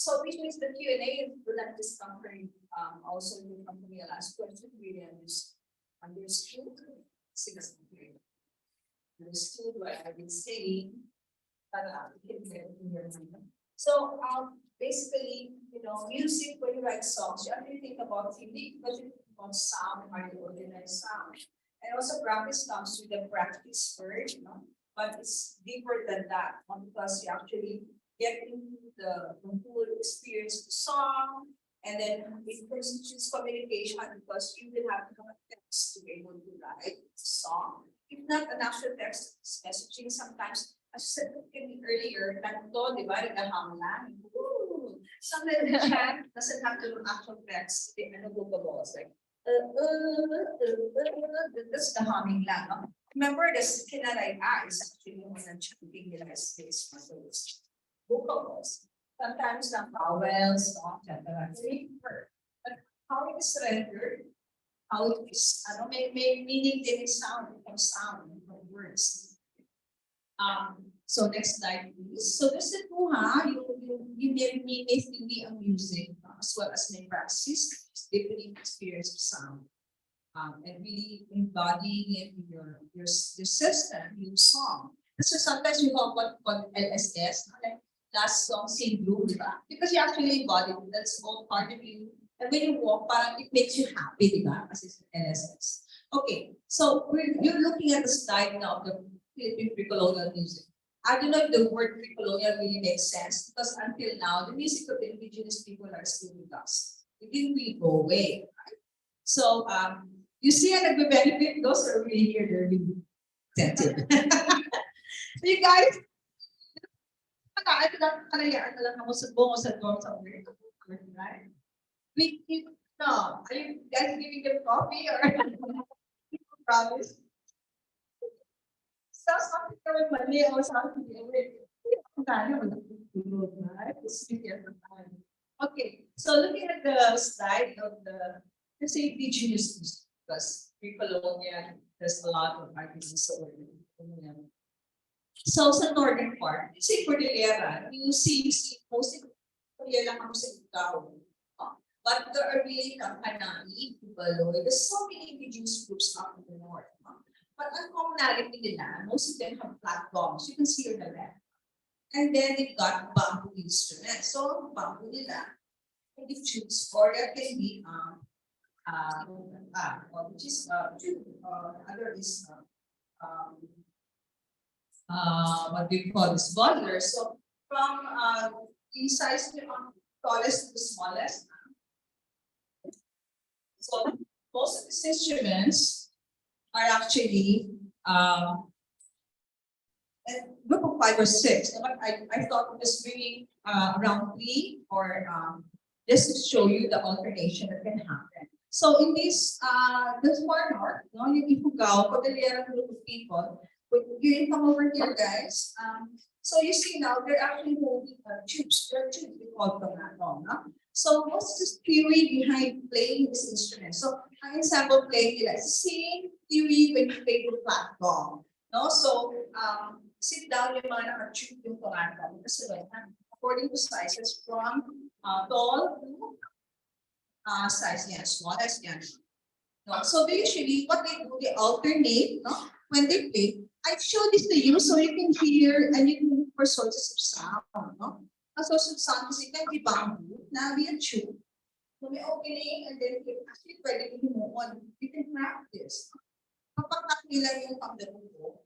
So which means the Q&A will not just come from also will come from your last question. Really understood. Understood what I've been saying, but you can get it in your mind. So basically, music when you write songs, you actually think about feeling, but you think about sound, how you organize sound. And also practice comes with the practice word, but it's deeper than that, because you actually get into the full experience of the song, and then it constitutes communication because you will have to have a text to be able to write the song. If not an actual text, it's messaging sometimes. As you said earlier, Lanton, di ba, nagahang lang. Sometimes the chat doesn't have to do actual text. They can go the balls like, that's the humming lang. No? Remember, the Karay-a is actually one of chanting nila is this for those vocals. Sometimes the vowels, etc. But how it is rendered, how it is, may meaning din sound, becomes sound from words. So next slide, please. So this is you may think ang music as well as may practice, deepening experience of sound. And really embodying it in your system, your song. So sometimes you have what called LSS, like last song, sing blue, diba? Because you actually embody it, that's all part of you. And when you walk, parang it makes you happy, diba? Kasi it's LSS. Okay, so you're looking at the slide now of the Philippine Precolonial music. I don't know if the word Precolonial really makes sense, because until now, the music of the indigenous people are still with us. It didn't really go away, right? So, you see, at the benefit, those are really here, they're really attentive. So you guys, right? Are you guys giving them coffee or promise? So something going Monday or something. Okay, so looking at the slide of the, let's say, indigenous music, because pre-colonial, there's a lot of arguments over it. So sa northern part, let's say Cordillera, you see mostly Cordillera comes sa Ikaw. But there are really Kampanai, Baloy, there's so many indigenous groups up in the north. But ang commonality nila, most of them have platforms. You can see on the left. And then they've got bamboo instruments. So bamboo nila, can be choose, or it can be which is other is what we call this bottler. So from in size to tallest to the smallest. So most of these instruments are actually a group of 5 or 6. But I thought of just bringing around 3 or just to show you the alternation that can happen. So in this far north, yung Ifugao, Cordillera group of people, you can come over here, guys. So you see now they're actually holding tubes. There are tubes we call them now. So what's this theory behind playing this instrument? So ang ensemble playing nila is the same theory when you play the platform. No? So sit down yung mga naka-tube yung platform. Kasi according to sizes from tall to size yan, smallest yan. No? So they usually, what they do, they alternate, no? When they play. I show this to you so you can hear and you can look for sources of sound. No? Ang source of sound kasi can be bamboo, na be a tube. So may opening and then actually pwede yung mo on. You can practice. Kapag nakilang yung pagdating ko,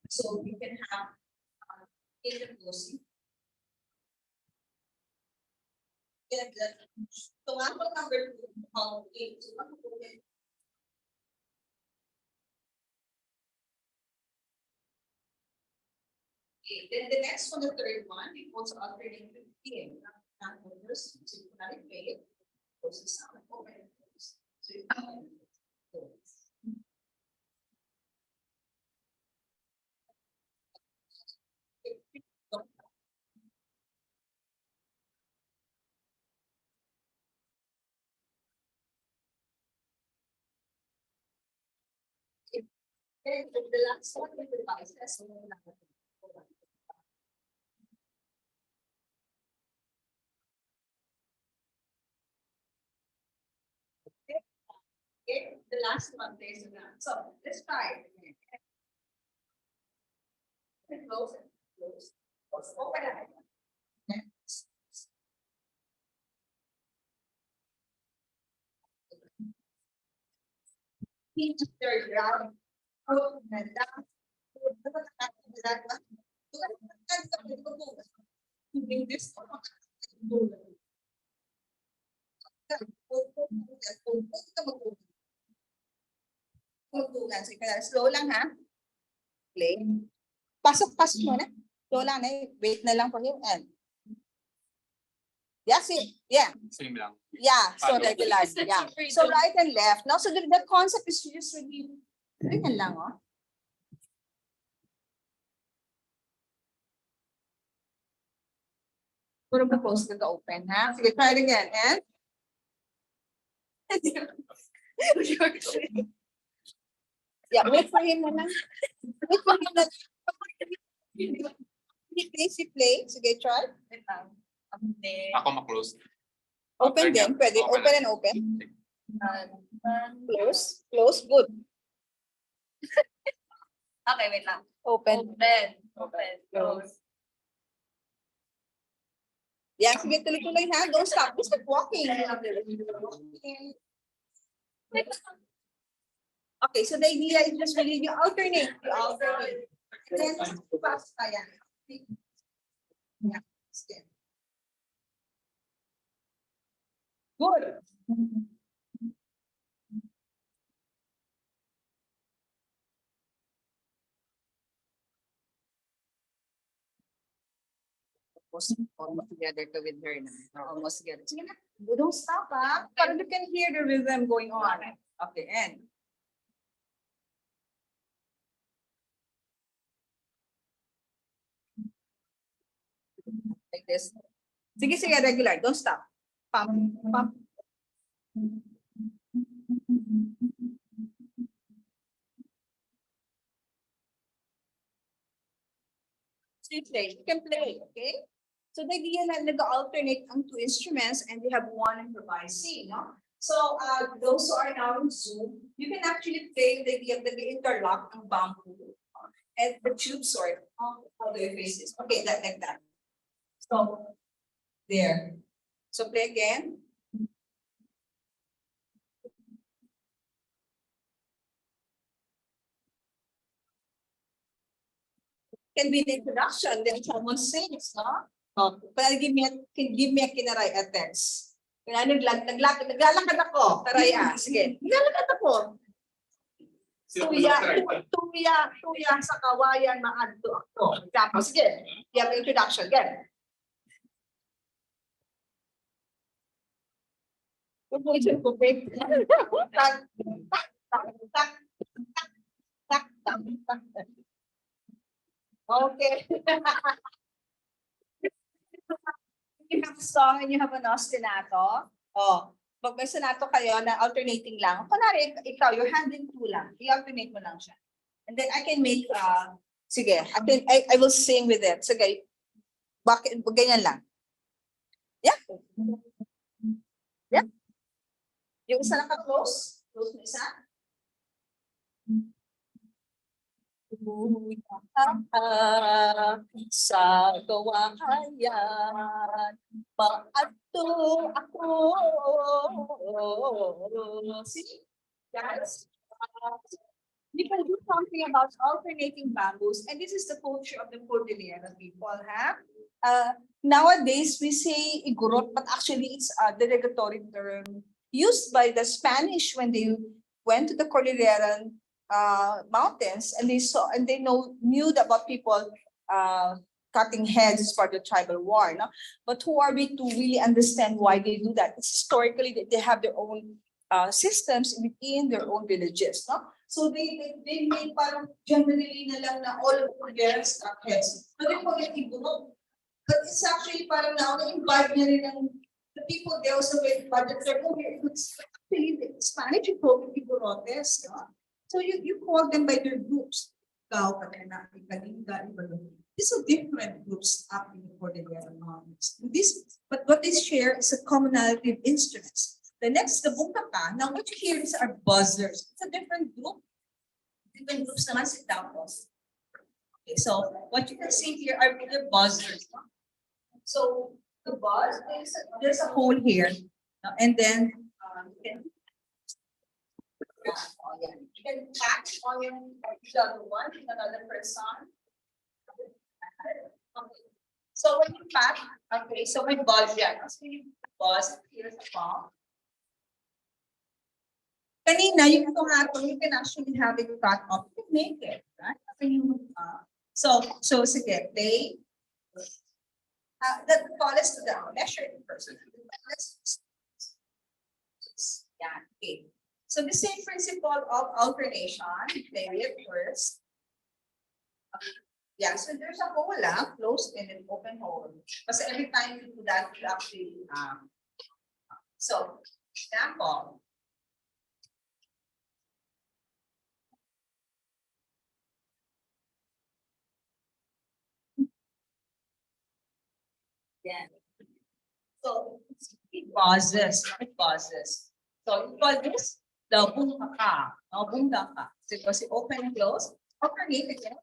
so you can have interclosing. So ako number 2, how 8. So ako po okay, then the next one, the third one, we also alternate with PM. So you can have it pay, close the sound, open and close. So you can close. Then the last one is the devices. The last one plays the ground. So let's try it again. Close it. Close. Open it. Third round. Slow lang ha. Play. Pasok muna. Slow lang na. Wait na lang for him and yeah, see, yeah. Same lang. Yeah, so regular. Yeah. So right and left. No, so the concept is just really, ganyan lang, oh. Puro ba close ka open, ha? Sige, try it again. And? Yeah, wait for him na lang. Wait for him na lang. Play. Sige, try. Ako ma-close. Open din, pwede. Open and open. Close. Close, good. Okay, wait lang. Open. Close. Yeah, sige, tuloy-tuloy ha. Don't stop. Just keep walking. Okay, so the idea is just really you alternate. And then, fast kaya. Yeah. Good. Almost together to with her. Almost together. Sige na. Don't stop, ah. Para you can hear the rhythm going on. Okay, and. Like this. Sige, regular. Don't stop. Pump. You can play, okay? So the idea na nag-alternate ang two instruments and they have one improvising, no? So those who are now in Zoom, you can actually play the idea of the interlock ang bamboo and the tube sword on other faces. Okay, like that. So there. So play again. Can be an introduction, then someone sings, no? Oh, pero give me a Karay-a text. Kaya naglalakad ako, Karay-a. Sige, naglalakad ako. Tuya sa kawayan, maadto ako. Tapos, sige, you have introduction, again. Okay. You have a song and you have an ostinato. Oh, pag may ostinato kayo na alternating lang, kunwari ikaw, you're handling two lang, i-alternate mo lang siya. And then I can make, sige, I will sing with it. Sige, bakit, ganyan lang. Yeah. Yeah. Yung isa naka-close, close mo isa. Sa kawayan, paadto ako. See, guys, we can do something about alternating bamboos, and this is the culture of the Cordillera people have. Nowadays, we say igorot, but actually it's a derogatory term used by the Spanish when they went to the Cordilleran mountains and they saw and they knew about people cutting heads as part of the tribal war, no? But who are we to really understand why they do that? It's historically that they have their own systems within their own villages, no? So they make parang generally na lang na all of the girls cut heads. But they call it igorot. But it's actually parang now na-invite na rin ng the people there also with budget. It's actually the Spanish people igorotes, no? So you call them by their groups. These are different groups up in the Cordillera Mountains. But what they share is a commonality of instruments. The next, the bungkaka. Now what you hear is are buzzers. It's a different group. Different groups naman si tapos. Okay, so what you can see here are the buzzers. So the buzz, there's a hole here. And then you can you can catch on the other one, another person. Okay. So when you pat, okay, so may buzz yan. So you buzz, here's the palm. Kanina, yung tomato, you can actually have it cut off. You can make it, right? So sige, play. The tallest to the measure it first. Yeah, okay. So the same principle of alternation, play it first. Yeah, so there's a hole, closed and an open hole. Because every time you do that, you actually, so, example. Yeah. So, it buzzes, it buzzes. So, you call this the bungkaka, no, bungkaka. So, because it open and close, alternate again.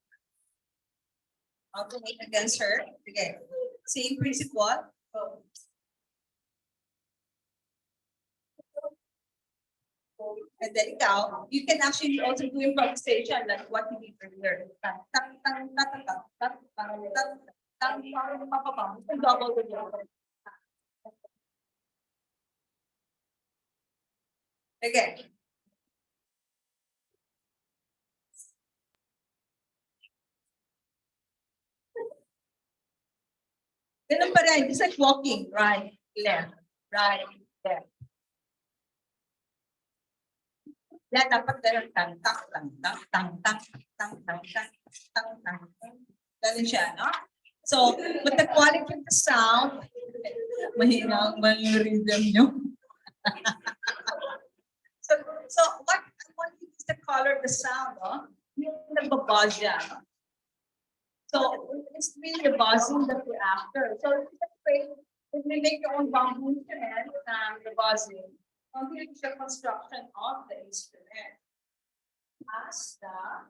Alternate against her. Again, same principle. So, and then ikaw, you can actually also do improvisation like what you did earlier. Double the job. Again. Ganun pa rin, it's like walking, right, left, right, left. Yan, dapat ganun, tang, tang, tang, tang, tang, tang, tang, tang, tang, tang, tang. Ganun siya, no? So, but the quality of the sound, mahinang rhythm nyo. so what I want is the color of the sound, no? Yung nagbabuzz siya, no? So it's really the buzzing that we're after. So if we make your own bamboo instrument, the buzzing, here's the construction of the instrument. As the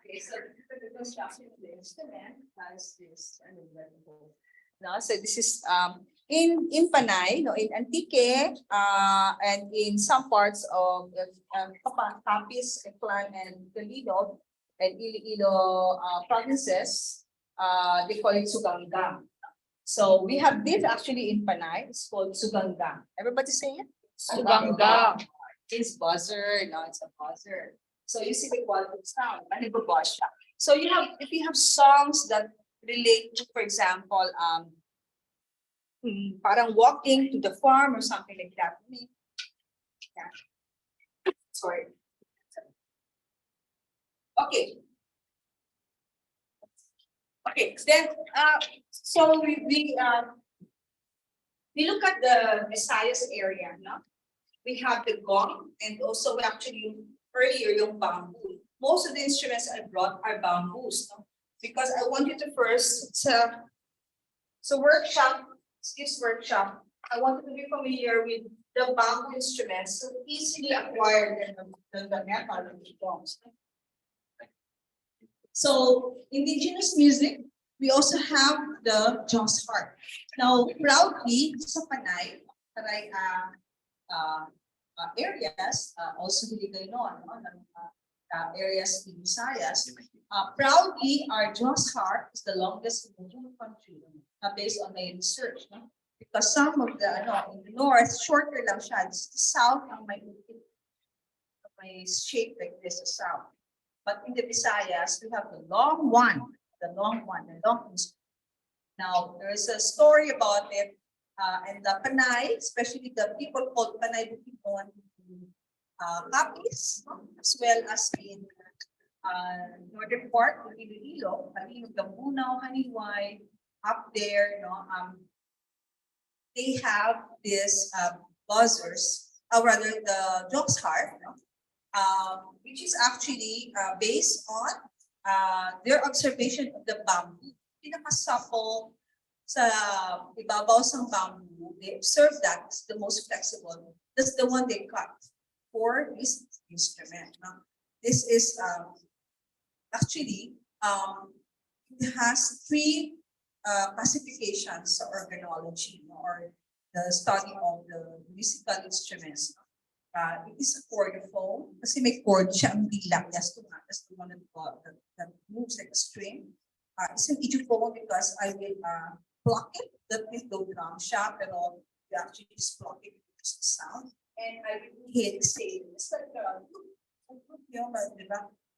Okay, so the construction of the instrument has this. No, so this is in Panay, no, in Antique, and in some parts of Capiz, Eklan, and Toledo, and Iloilo provinces, they call it Suganga. So we have this actually in Panay. It's called Suganga. Everybody say it? Suganga. It's buzzer. No, it's a buzzer. So you see the quality of sound. So you have, if you have songs that relate to, for example, parang walking to the farm or something like that. Yeah. Sorry. Okay. Okay. Then, so we look at the Visayas area, no? We have the gong, and also we actually earlier yung bamboo. Most of the instruments I brought are bamboos, no? Because I want you to first this workshop, I want you to be familiar with the bamboo instruments, so easily acquired than the metal and the drums. So indigenous music, we also have the Joss harp. Now, proudly sa Panay, Karay-a areas, also Hiligaynon, areas in Visayas, proudly our Joss harp is the longest in the whole country, based on my research. No? Because some of the, in the north, shorter lang siya. It's the south ang may shape like this, the south. But in the Visayas, we have the long one, the long instrument. Now, there is a story about it, and the Panay, especially the people called Panay Bukidnon, Capiz, as well as in northern part of Iloilo, Gambunaw, Haniway, up there, they have this buzzers, or rather the Joss harp, which is actually based on their observation of the bamboo, pinaka-supple sa ibabaw ng bamboo, they observe that it's the most flexible. That's the one they cut for this instrument. No? This is actually it has three classifications sa organology, no, or the study of the musical instruments. It is a chordophone kasi may chord siya ang dila. That's the one that moves like a string. It's an idiophone because I will pluck it. That is the drum siya, pero you actually just pluck it with the sound. And I will hit say, it's like diba?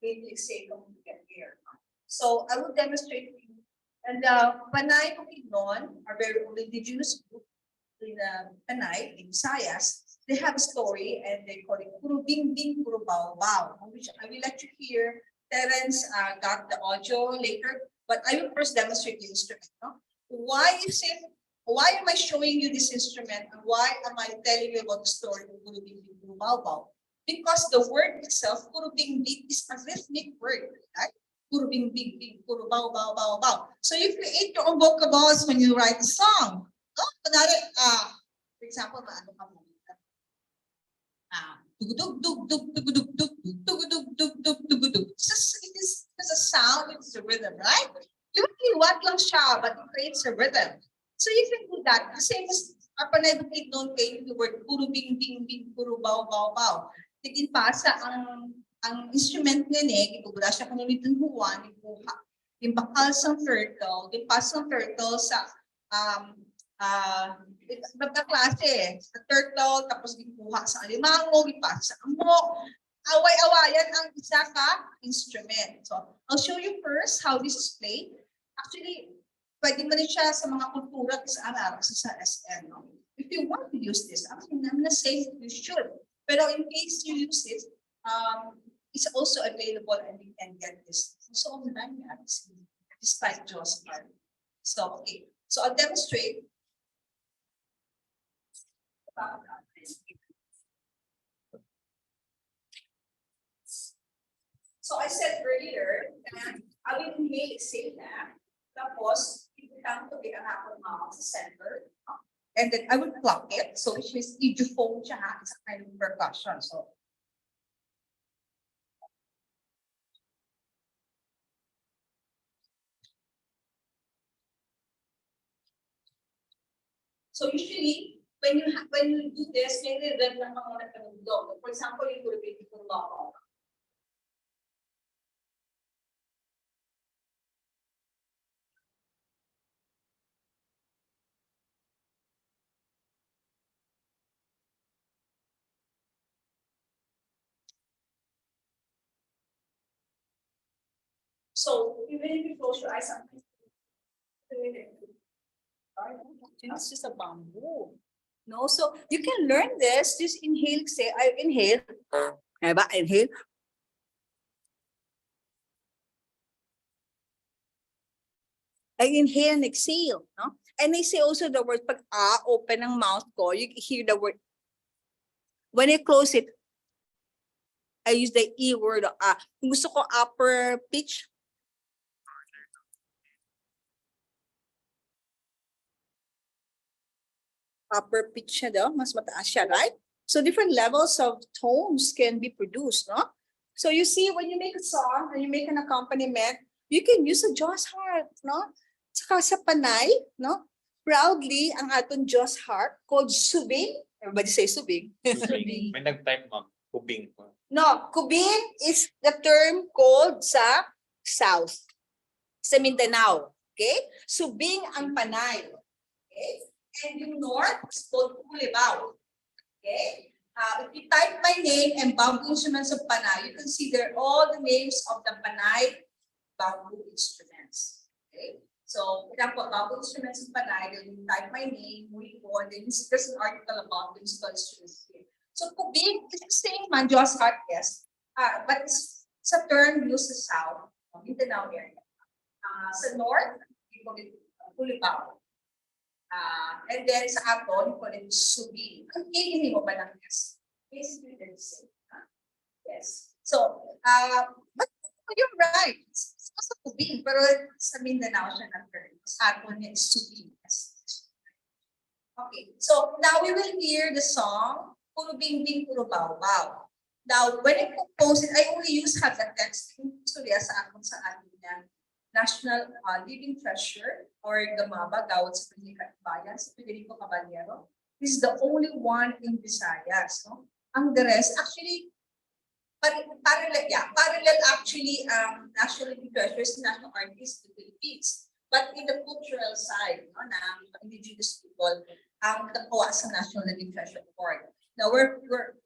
Hit say to get here. So I will demonstrate to you. And Panay Bukidnon are very old indigenous group in Panay, in Visayas. They have a story and they call it Puro Bing Bing Puro Bao Bao, which I will let you hear. Terence got the audio later, but I will first demonstrate the instrument. No? Why am I showing you this instrument and why am I telling you about the story of Puro Bing Bing Puro Bao Bao? Because the word itself, Puro Bing Bing, is a rhythmic word, right? Puro Bing Bing Bing Puro Bao Bao Bao Bao. So you create your own vocables when you write a song. No? For example, maano ka mo? Tugudug dug dug tugudug dug tugudug dug dug tugudug. It is a sound, it's a rhythm, right? Liwat lang siya, but it creates a rhythm. So you can do that. The same as Panay Bukidnon kay the word Puro Bing Bing Bing Puro Bao Bao Bao. Tigin pasa ang instrument niya gibugura siya kung nitong huwan, ibuha. Yung bakal sa turtle, yung pasang turtle sa klase, sa turtle, tapos gikuha sa alimango, gipasa sa amok. Away-awayan ang isa ka instrument. So, I'll show you first how this is played. Actually, pwede mo rin siya sa mga kultura sa Arab, sa SM. No? If you want to use this, I'm not saying you should. Pero in case you use it, it's also available and you can get this. So, online, despite Joe's part. So, okay. So, I'll demonstrate. So I said earlier that I will inhale say that. Tapos, itang to be ang akong mouth sa center. And then I will pluck it. So which means idiophone siya. It's a kind of percussion. So usually, when you do this, may rhythm ng mga nagkanugdog. For example, yung tulipin yung bako. So even if you close your eyes, sometimes it's just a bamboo. No, so you can learn this. Just inhale. Say, I inhale. Inhale. I inhale and exhale. No? And I say also the word pag open ang mouth ko, you hear the word. When I close it, I use the E word. Kung gusto ko upper pitch. Upper pitch siya daw, mas mataas siya, right? So different levels of tones can be produced, no? So you see, when you make a song and you make an accompaniment, you can use a Diyos harp, no? Saka sa Panay, no? Proudly, ang aton Diyos harp called subing. Everybody say subing. Kubing. May nag-type, ma'am. Kubing. No, kubing is the term called sa South, sa Mindanao. Okay? Subing ang Panay. Okay? And yung North is called Kulibao. Okay? If you type my name and bamboo instruments of Panay, you can see there all the names of the Panay bamboo instruments. Okay? So, for example, bamboo instruments of Panay, then you type my name, Muyco, and then there's an article about the musical instruments here. So, kubing is the same man, Diyos harp, yes. But it's a term used sa South, Mindanao area. Sa North, you call it Kulibao. And then sa aton, you call it subi. Ang kikini mo ba ng yes? Basically, the same. Yes. So, but You're right. It's also kubing, pero sa Mindanao siya na-turn. Sa atin niya is subing. Okay, so now we will hear the song Puro Bing Bing Puro Baw Baw. Now, when I compose it, I only use the text storya sa akin sa ating National Living Treasure or Gamaba, Gawad sa Pilipinas Bayan, sa Federico Caballero. This is the only one in Visayas. No? Ang the rest, actually, parallel actually National Living Treasure is national artist in the Philippines. But in the cultural side, no, na indigenous people, nakuha sa National Living Treasure Award. Now we're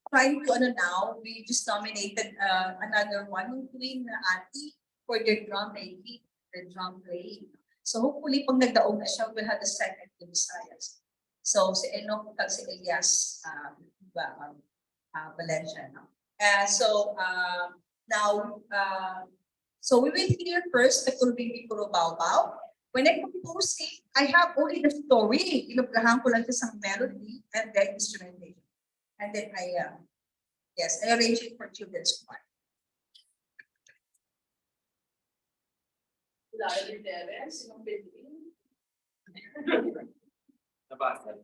trying to now, we just nominated another one yung Queen na Ati for their drum making, their drum playing. So hopefully pag nagdaog na siya, we'll have the second in Visayas. So si Enoch at si Elias Valencia. No? So we will hear first the Kurbing Puro Baw Baw. When I compose it, I have only the story. Inubrahan ko lang sa melody and then instrumentation. And then I arrange it for children's choir. Nabasa.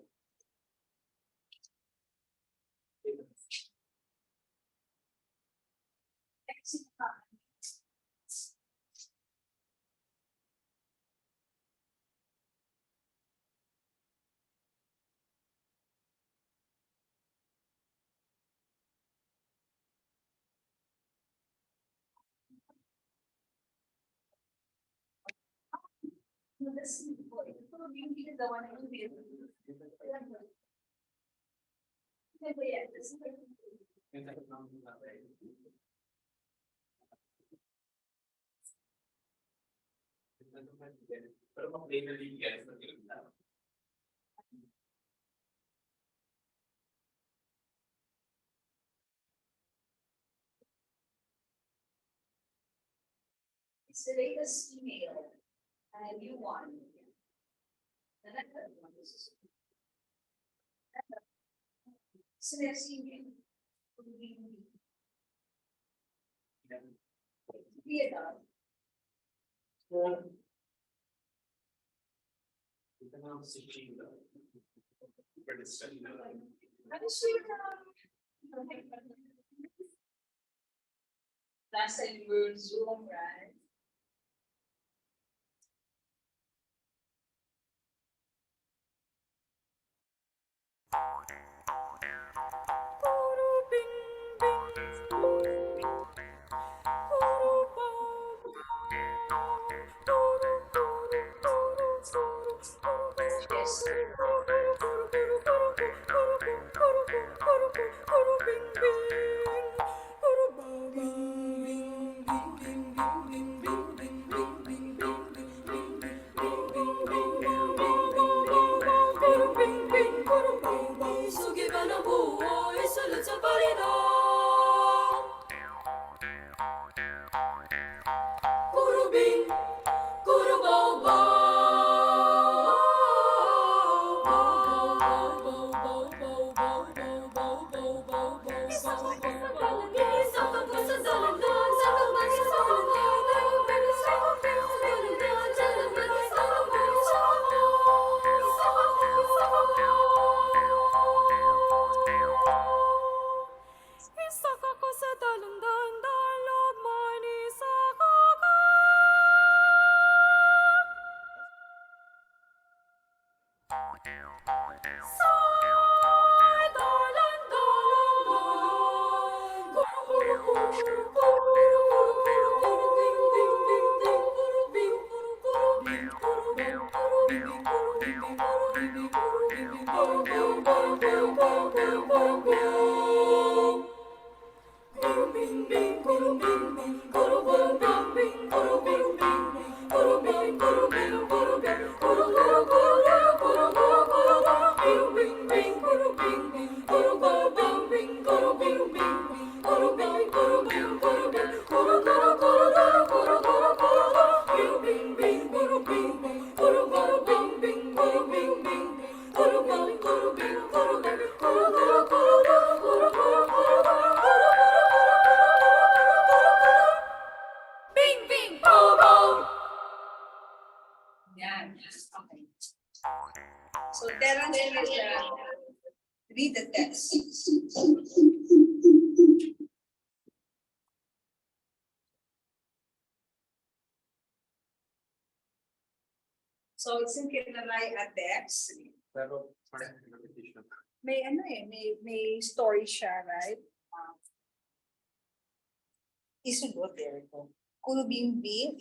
Pero mag-play na ligas na tinagdaan. It's the latest email. A new one. The next one is Ito na si Sheila. For the study na lang. last time we were in Zoom, right? Yes. the test. So it's in Karay-a text. Pero, parang repetition. May ano may story siya, right? Isugot, there ko. Kulubimbing,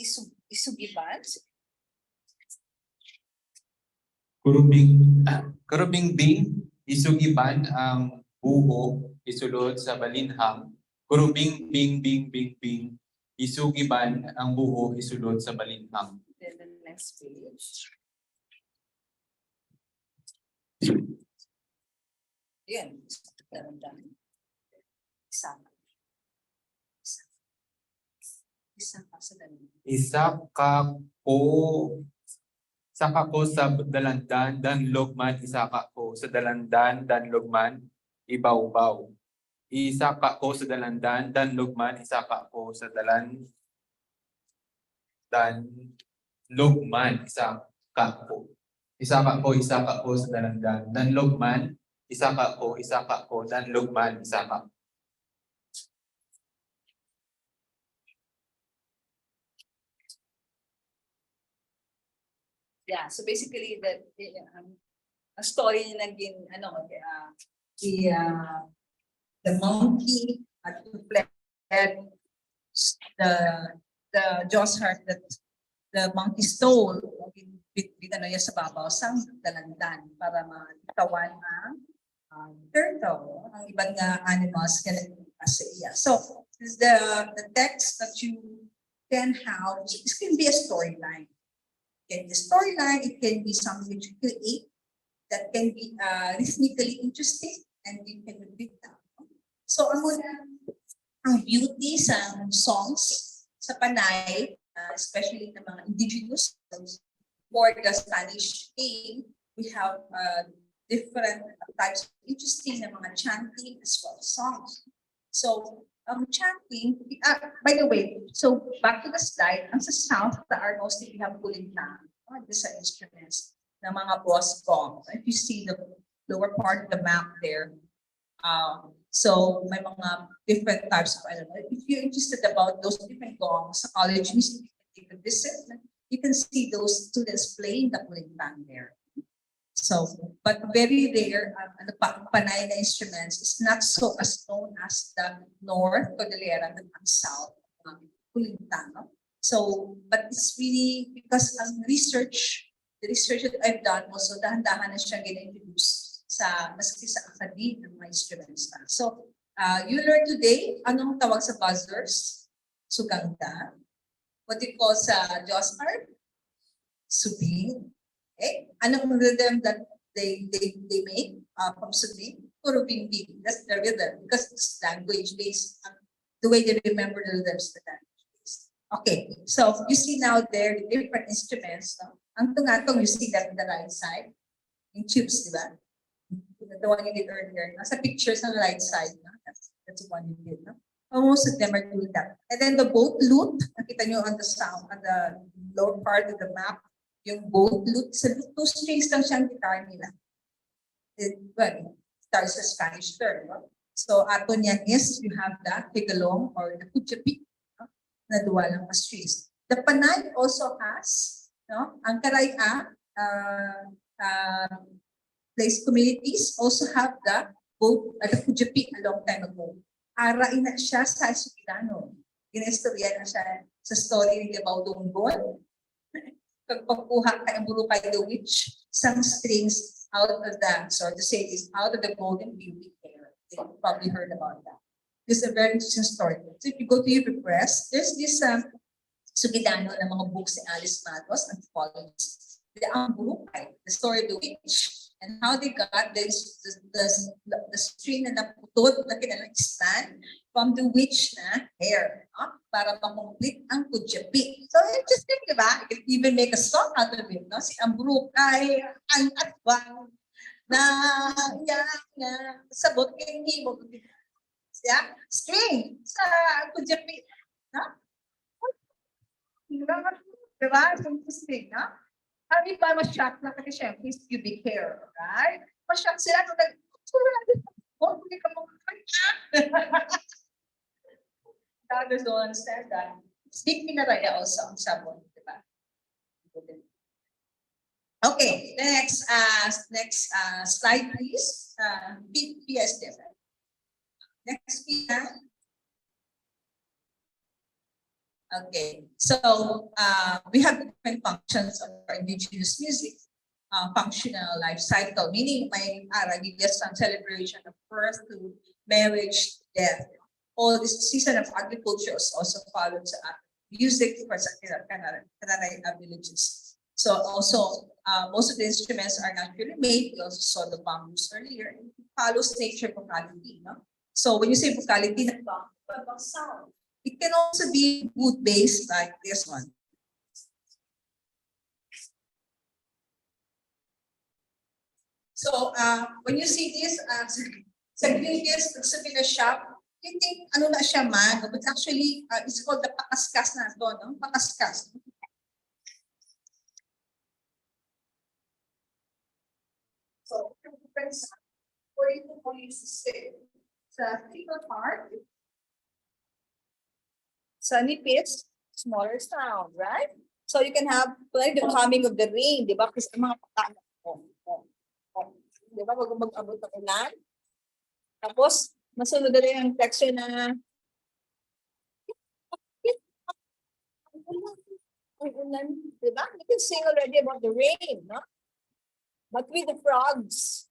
isugiban. Kurubing-bing, isugiban ang buho, isulod sa balinhang. Kurubing-bing-bing-bing-bing, isugiban ang buho, isulod sa balinhang. Then the next page. Yan. Isa. Isa pa sa dalawa. Isa ka ko sa dalandan, dan lugman, isa ka ko sa dalandan, dan lugman, ibaw-baw. Isa ka ko sa dalandan, dan lugman, isa ka ko sa dalan, dan lugman, isa ka ko. Isa ka ko sa dalandan, dan lugman, isa ka ko, dan lugman, isa ka. Yeah, so basically that a story na naging the monkey at fled the Joss heart that the monkey stole with ano yan sa babaw sang dalandan para matawan ang turtle, ang ibang animals can sa iya. So this is the text that you can have. This can be a storyline. It can be a storyline, it can be something that you create that can be rhythmically interesting and you can read down. So ang beauty sa songs sa Panay, especially ng mga indigenous songs, for the Spanish game, we have different types of interesting na mga chanting as well as songs. So chanting, by the way, so back to the slide, ang sa south, mostly we have kulintang, these are instruments ng mga boss gong. If you see the lower part of the map there, so may mga different types of, I don't know, if you're interested about those different gongs sa college music, you can visit, you can see those students playing the kulintang there. So, but very rare, Panay na instruments is not so as known as the North Cordillera and the South kulintang. No? So, but it's really because the research that I've done also, dahan-dahan na siya gina-introduce sa maski sa academy ng mga instruments na. So, you learn today, anong tawag sa buzzers? Suganda. What do you call sa Joss art? Subing. Okay? Anong rhythm that they make from subing? Kurubing-bing. That's the rhythm because it's language-based. The way they remember the rhythms the language-based. Okay, so you see now there the different instruments. No? Ang tungatong, you see that on the right side. Yung tubes, di ba? The one you did earlier. Nasa pictures on the right side. No? That's the one you did. No? Most of them are doing that. And then the boat lute, nakita nyo on the sound, on the lower part of the map, yung boat lute, sa 2 strings lang siyang guitar nila. Well, guitar is a Spanish term. No? So, ato niyan is, you have the Precolonial or the kuchapi, no? Na duwa lang strings. The Panay also has, no? Ang Karay-a, place communities also have the boat, the kuchapi a long time ago. Arain na siya sa Sugidano. Ginestorya na siya sa story ni Baudongon. Pagpakuha ka ng Burukay the Witch, some strings out of the, so to say is out of the golden beauty hair. You probably heard about that. This is a very interesting story. So if you go to your press, there's this Sugidano na mga books ni Alice Matos, anthropologist. Ang Burukay, the story of the witch, and how they got the string na naputod na kinalagistan from the witch na hair, no? Para makomplete ang kudyapi. So interesting, di ba? You can even make a song out of it, no? Si Ambrukay, ang atwang na sabot kayong himog. Yeah? String sa kudyapi. No? Diba? So interesting, no? Ang iba ma-shock na kasi syempre is pubic hair, right? Ma-shock sila nung Others don't understand that. Speak Karay-a also ang sabon, di ba? Okay, next slide please. PS different. Next PS. Okay, so we have different functions of our indigenous music. Functional life cycle, meaning may religious celebration of birth to marriage, death. All this season of agriculture is also followed sa music for sa Karay-a villages. So also, most of the instruments are naturally made. We also saw the bamboos earlier. It follows nature vocality. No? So when you say vocality, sound. It can also be wood-based like this one. So when you see this, sa Greece, sa shop, you think ano na siya man, but actually it's called the pakaskas na ito, no? Pakaskas. So, according to what you say, sa thicker part, sa nipis, smaller sound, right? So you can have like the coming of the rain, di ba? Kasi mga patana. Di ba? Wag mag-abot ng ulan. Tapos, masunod na rin ang texture na ulan, di ba? You can sing already about the rain, no? But with the frogs,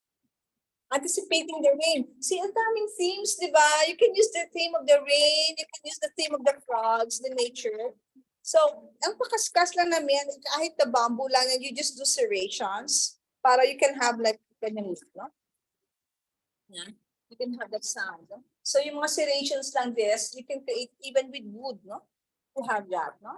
anticipating the rain. See, ang daming themes, di ba? You can use the theme of the rain, you can use the theme of the frogs, the nature. So, ang pakaskas lang namin, kahit the bamboo lang, and you just do serrations para you can have like, no? Yeah. You can have that sound. No? So, yung mga serrations lang this, you can create even with wood, no? To have that, no?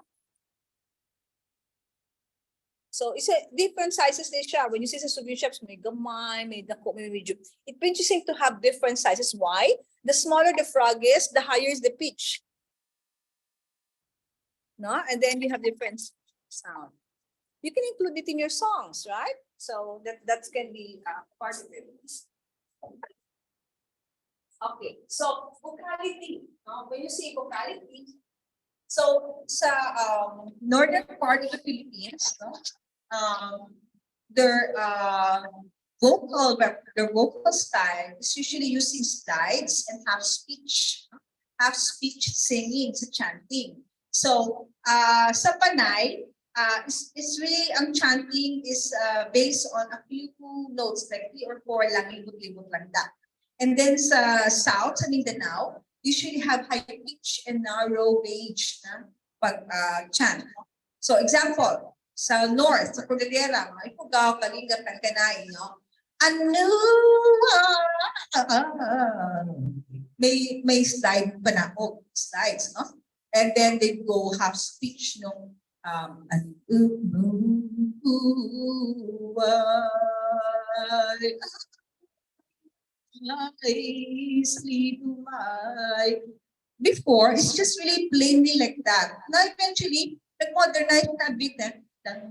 So, it's a different sizes din siya. When you see sa souvenir shops, may gamay, may dako, may medyo. It brings you to have different sizes. Why? The smaller the frog is, the higher is the pitch. No? And then you have different sound. You can include it in your songs, right? So, that can be part of it. Okay, so vocality. When you say vocality, so sa northern part of the Philippines, no, their vocal style is usually using slides and half speech singing, sa chanting. So sa Panay, it's really ang chanting is based on a few notes, like 3 or 4 lang, libot-libot lang that. And then sa South, sa Mindanao, usually have high pitch and narrow range na pag-chant. So example, sa North, sa Cordillera, mga Ifugao, Kalinga, Tangkanay, no? Ano? May slide pa na ako, slides, no? And then they go half speech, no? Before, it's just really plainly like that. Now eventually, nag-modernize na bit na,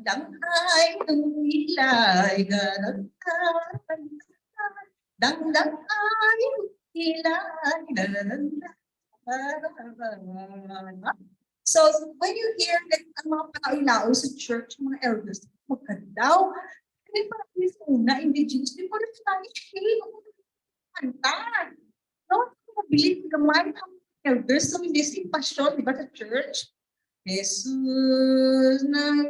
dang ay ilay, dang ay ilay, so when you hear that ang mga pakailao sa church, mga elders, magkandaw, hindi pa rin una, indigenous, before the Spanish came, kanta. No, mabilis naman ang elders ng hindi passion, di ba, sa church? Jesus na,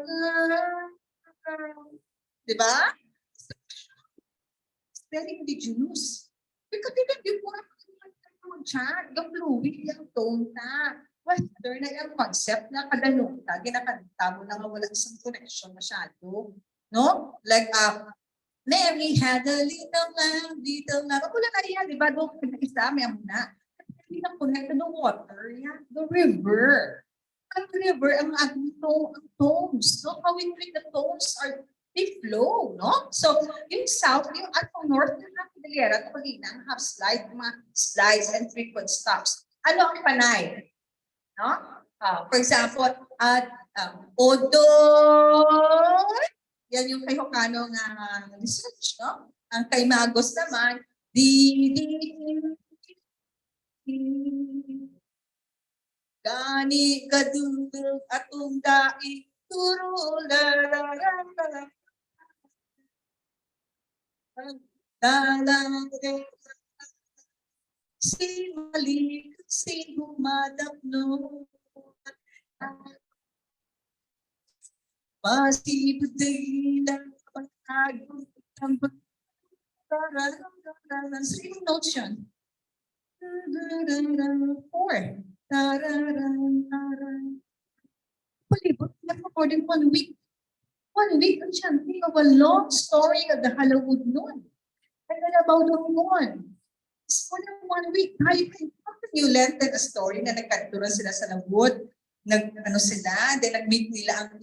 di ba? It's very indigenous. Because di po mag-chant, yung fluid, yung tone na. Western na yung concept na kadanunta, ginakanta mo na wala isang connection masyado. No? Like, Mary had a little lamb. Wala na yan, di ba? Doon isa, may amuna. Hindi na connect to the water, yeah? The river. Ang river, ang tones. So, how we treat the tones are, they flow, no? So, yung south, yung north, yung Cordillera, Kalinga, have mga slides and frequent stops. Ano ang Panay? No? For example, Odoy, yan yung kay Hokano nga research, no? Ang kay Magos naman, Di, di, di. Gani kadudog atong dai turo la la la la la si malik si humadapno masibudila pag-agod ang same notes yun. Four. Palibot na for more than 1 week. 1 week ang chanting of a long story of the Halloween noon. And then about the moon. It's more than 1 week. How can you lengthen a story na nagkanturan sila sa labot, sila, then nag-meet nila ang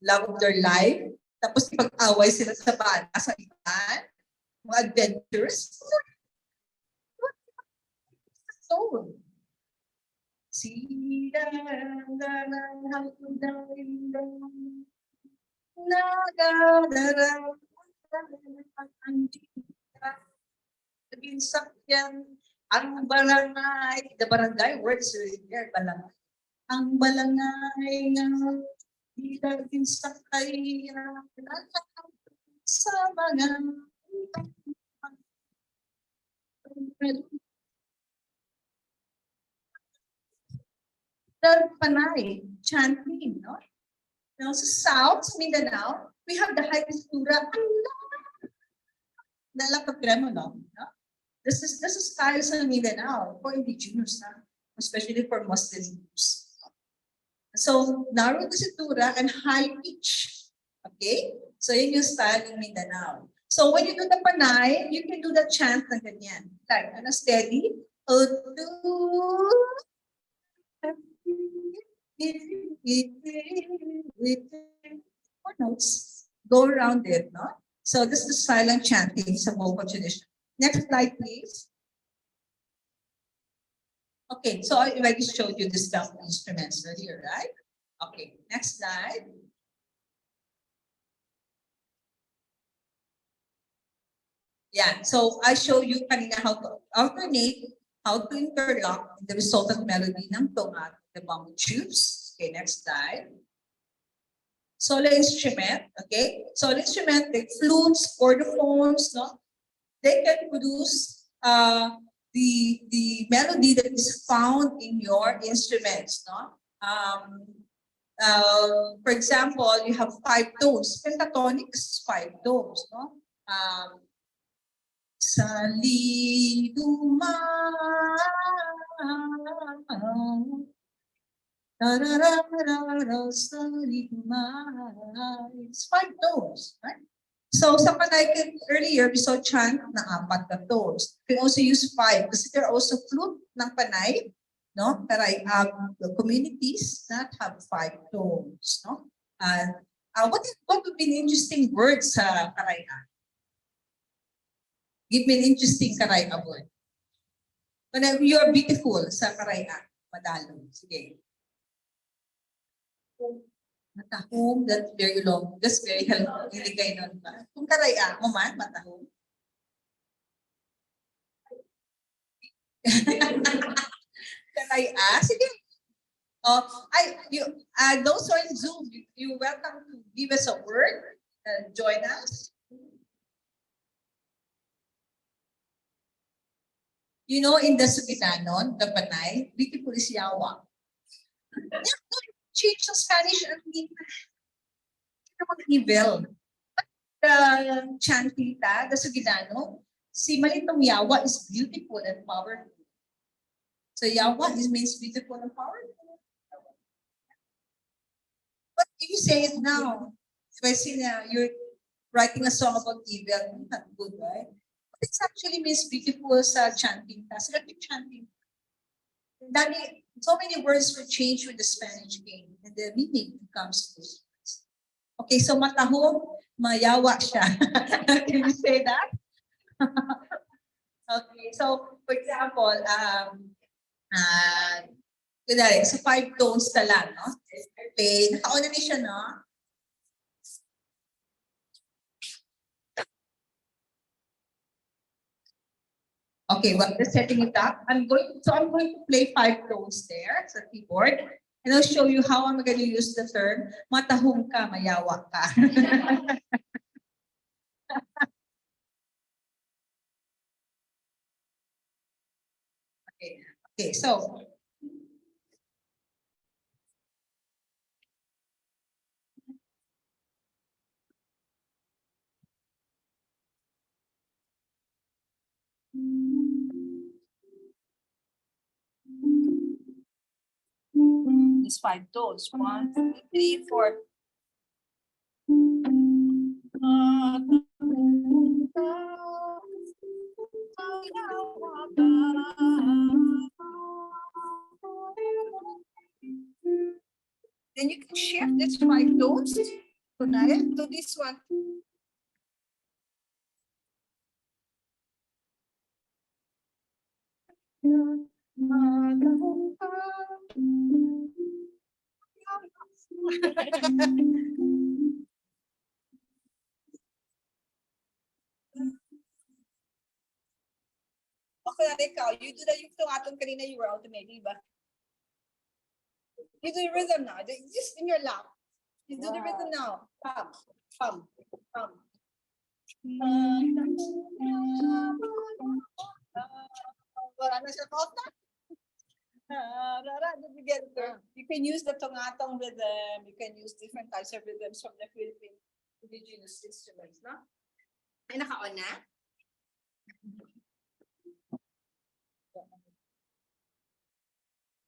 love of their life, tapos ipag-away sila sa bata, sa iban, mga adventures. So, sakyan ang barangay, the barangay words there, barangay. Ang barangay nga dilagin sakay sa mga panay, chanting, no? Now, sa South Mindanao, we have the high kultura. No? This is style sa Mindanao for indigenous, especially for Muslims. So, narrow kultura and high pitch. Okay? So, yun yung style ng Mindanao. So, when you do the panay, you can do the chant na ganyan. Like, steady. Four notes. Go around it, no? So, this is silent chanting sa Muyco tradition. Next slide, please. Okay, so I already showed you the string instruments earlier, right? Okay, next slide. Yeah, so I show you kanina how to alternate, how to interlock the resultant melody ng tunga, the bamboo tubes. Okay, next slide. Solo instrument, okay? Solo instrument, like flutes, chordophones, no? They can produce the melody that is found in your instruments, no? For example, you have 5 tones. Pentatonics, 5 tones, no? Sa liduma, sa liduma. It's 5 tones, right? So sa panay earlier, we saw chant na 4 na tones. We can also use 5 kasi there are also flute ng panay, no? Karay-a communities that have 5 tones, no? What would be an interesting word sa Karay-a? Give me an interesting Karay-a word. When you are beautiful sa Karay-a, madalo. Sige. Matahong, that's very long. That's very helpful. Hindi kayo nun ba? Kung Karay-a mo man, matahong. Karay-a? Sige. Those who are in Zoom, you're welcome to give us a word and join us. You know, in the Sugitanon, the Panay, beautiful is Yawa. Change sa Spanish, I mean, evil. The chantita, the Sugitano, si Malitong Yawa is beautiful and powerful. So Yawa means beautiful and powerful. But if you say it now, especially now, you're writing a song about evil, not good, right? But it actually means beautiful sa chanting. Selective chanting. So many words were changed when the Spanish came, and the meaning comes to this. Okay, so matahong, mayawa siya. Can you say that? Okay, so for example, kunwari, so 5 tones na lang, no? Okay, nakauna na siya, no? Okay, while they're setting it up, I'm going to play 5 tones there sa keyboard. And I'll show you how I'm going to use the term, matahong ka, mayawa ka. Okay, so. These 5 tones. 1, 2, 3, 4. Then you can shift this 5 tones to this one. Okay, ikaw, you do yung tungatong kanina you were automating, ba? You do the rhythm now, just in your lap. You do the rhythm now. Pam, pam, pam. Wala na siya kota. You can use the tungatong rhythm. You can use different types of rhythms from the Philippine indigenous instruments, no? Ay, naka-on na?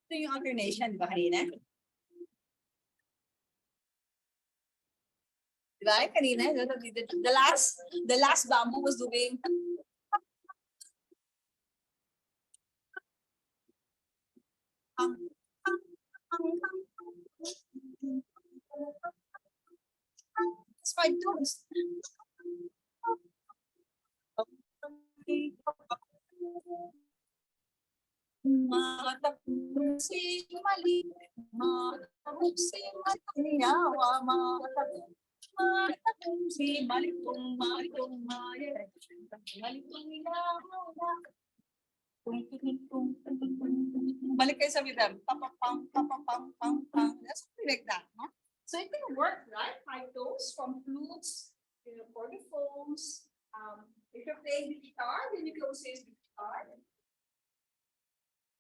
Ito yung alternation, di ba kanina? Di ba? Kanina, the last bamboo was doing. It's 5 tones. Balik kayo sa rhythm. Pam, pam, pam, pam, pam, pam. That's something like that, no? So it can work, right? 5 tones from flutes, for the phones. If you're playing the guitar, then you can also use the guitar.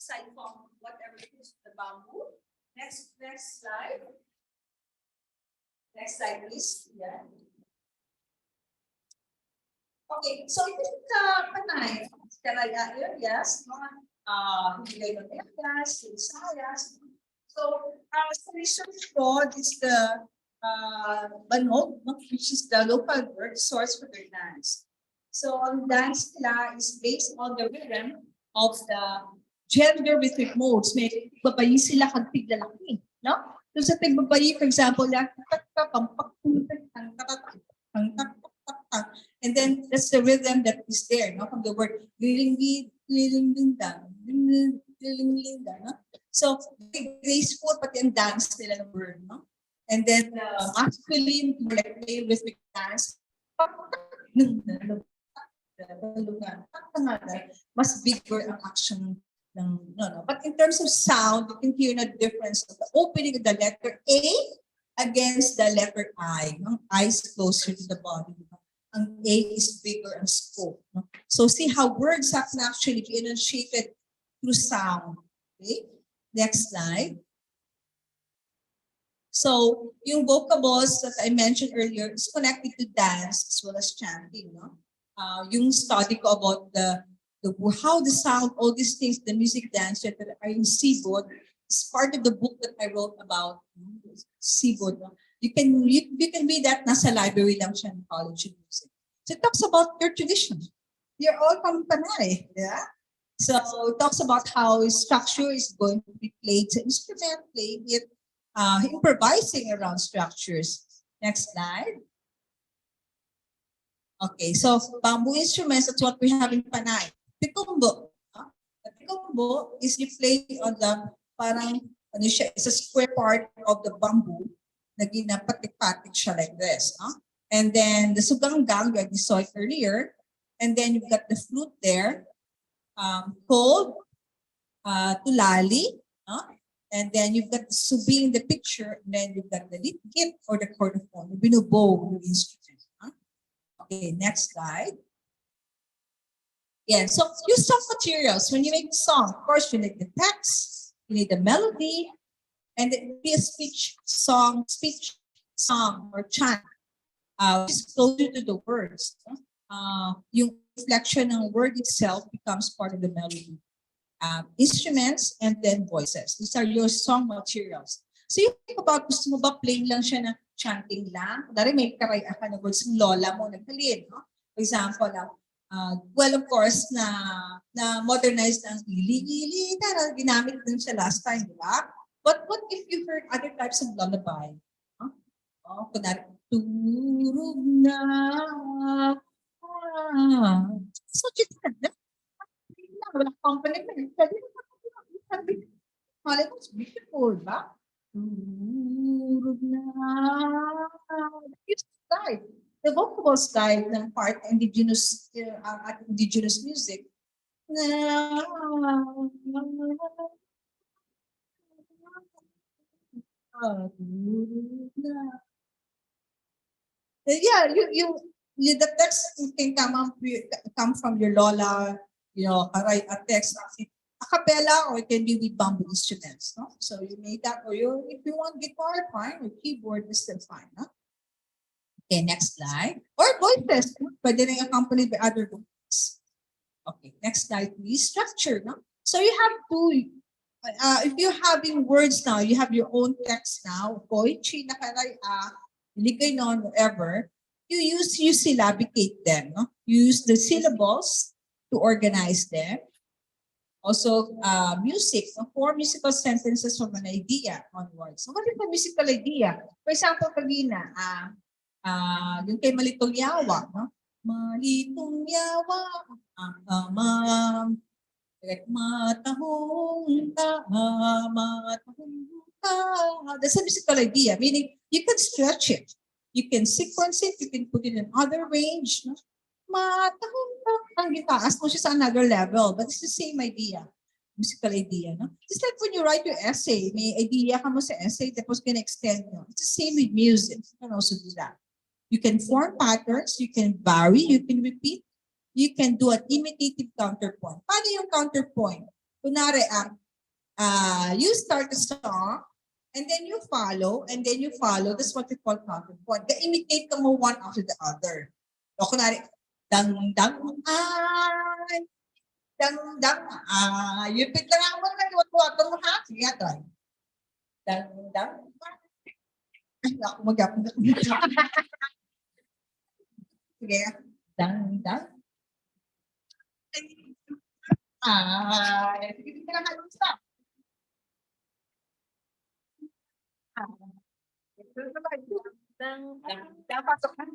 Aside from whatever it is, the bamboo. Next slide. Next slide, please. Yeah. Okay, so ito panay. Karay-a yun, yes. Hindi kayo yes, sayas. So, sa research ko, is the banog, which is the local word source for their dance. So, ang dance nila is based on the rhythm of the gender rhythmic modes. May babayi sila kag tiglalaki, no? So, sa tigbabayi, for example, and then that's the rhythm that is there, no? From the word liling-linda, no? So graceful pati ang dance nila ng word, no? And then masculine, like play rhythmic dance. Mas bigger ang action ng no. But in terms of sound, you can hear the difference of the opening of the letter A against the letter I. No? I is closer to the body. No? Ang A is bigger and scope. No? So see how words have to actually be enunciated through sound. Okay? Next slide. So yung vocables that I mentioned earlier is connected to dance as well as chanting. No? Yung study ko about how the sound, all these things, the music, dance that are in Seaboard is part of the book that I wrote about Seaboard. No? You can read that nasa library lang siya in College of Music. So it talks about their tradition. They're all from Panay, yeah. So it talks about how structure is going to be played to instrument, playing it, improvising around structures. Next slide. Okay, so bamboo instruments, that's what we have in Panay. Pikumbo. The pikumbo is you play on the parang ano siya, it's a square part of the bamboo na ginapatik-patik siya like this. And then the suganggang, like we saw it earlier, and then you've got the flute there. cold, tulali, no? And then you've got the subi in the picture, and then you've got the litgit or the cordophone, binubow yung instrument. Huh? Okay, next slide. Yeah, so use some materials. When you make a song, of course, you need the text, you need the melody, and it be a speech song or chant, which is closer to the words. Yung reflection ng word itself becomes part of the melody. Instruments and then voices. These are your song materials. So you think about, gusto mo ba plain lang siya na chanting lang? Dari may karay-a ka na words ng lola mo naghalin. No? For example, well, of course, na modernized ang ili-ili, ginamit din siya last time, di ba? But what if you heard other types of lullaby? Huh? Oh, kunwari, turog na. So, wala company pa. Pwede naman malay mo, it's beautiful, ba? Turog na. It's guide. The vocals guide ng part indigenous indigenous music. Yeah, you the text can come from your lola, karay-a text, a cappella, or it can be with bamboo instruments, no? So you make that, or if you want guitar, fine, or keyboard is still fine, no? Okay, next slide. Or voices, no? Pwede rin accompanied by other voices. Okay, next slide, please. Structure, no? So you have to, if you're having words now, you have your own text now, poetry na karay-a, ligay non, whatever, you syllabicate them, no? You use the syllables to organize them. Also, music, no? 4 musical sentences from an idea onwards. So what is a musical idea? For example, kanina, yung kay Malitong Yawa, no? Malitong Yawa, matahong that's a musical idea, meaning you can stretch it, you can sequence it, you can put it in other range, no? Ang itaas mo siya sa another level, but it's the same idea, musical idea, no? Just like when you write your essay, may idea ka mo sa essay, tapos can extend mo. It's the same with music. You can also do that. You can form patterns, you can vary, you can repeat, you can do an imitative counterpoint. Paano yung counterpoint? Kunwari, you start a song, and then you follow, that's what we call counterpoint. The-imitate ka mo one after the other. So, kunwari, dang, ay, dang, ay. You pick lang ako na iwat-watan mo ha. Sige nga, try. Dang, ay, ako mag-apon na. Sige, dang, ay, sige, ka lang halong stop. Pasok na.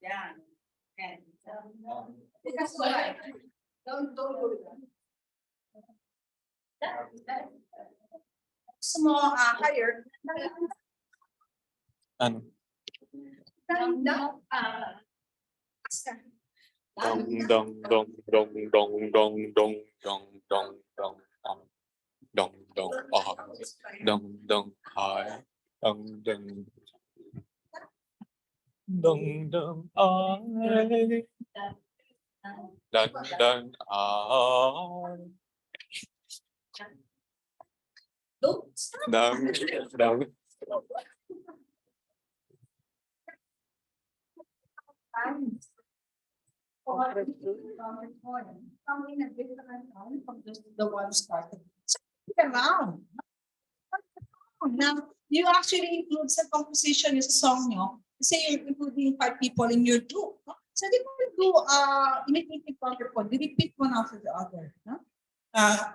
Yan. That's why. Don't do that. Small, higher. Ano? Dang, Dong dong dong dong dong dong dong dong dong dong dong dong dong dong high dong dong dong dong high dong dong high Don't stop. dong dong The one started. So, around. Now, you actually include sa composition yung song nyo. Say you're including 5 people in your group. No? So, they will do imitative counterpoint. They repeat one after the other. No?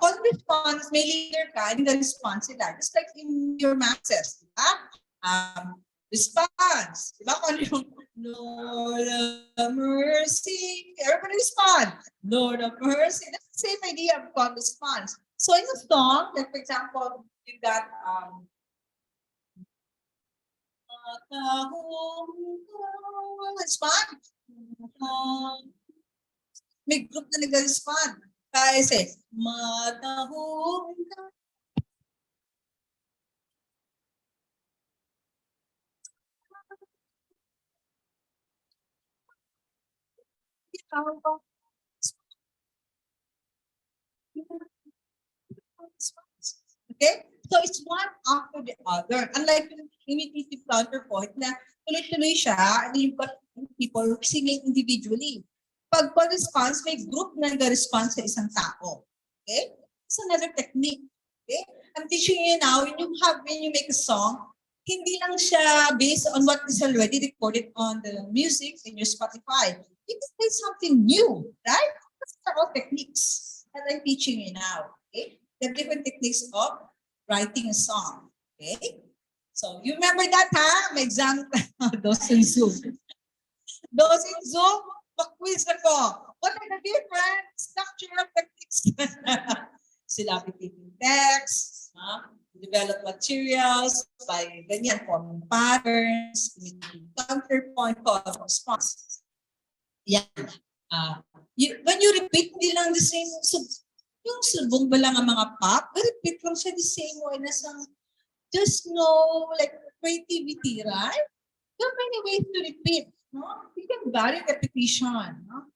Call response, may leader ka, and the response sila. Just like in your masses. Response. Diba? Kung yung Lord of mercy. Everybody respond. Lord of mercy. That's the same idea of God response. So in a song, like for example, you got respond. May group na nag-respond. Kaya say, matahong ka. Okay? So it's one after the other. Unlike yung imitative counterpoint na tuloy-tuloy siya, and you've got people singing individually. Pag response, may group na nag-response sa isang tao. Okay? It's another technique. Okay? I'm teaching you now, when you make a song, hindi lang siya based on what is already recorded on the music in your Spotify. You can play something new, right? Those are all techniques that I'm teaching you now. Okay? The different techniques of writing a song. Okay? So, you remember that, ha? May exam, those in Zoom. Those in Zoom, mag-quiz ako. What are the different structural techniques? Syllabic text, develop materials by ganyan, forming patterns, counterpoint, call of response. Yan. When you repeat, hindi lang the same, yung subong ba lang ang mga pop, repeat lang siya the same way na just no like creativity, right? There are many ways to repeat. No? You can vary repetition. No?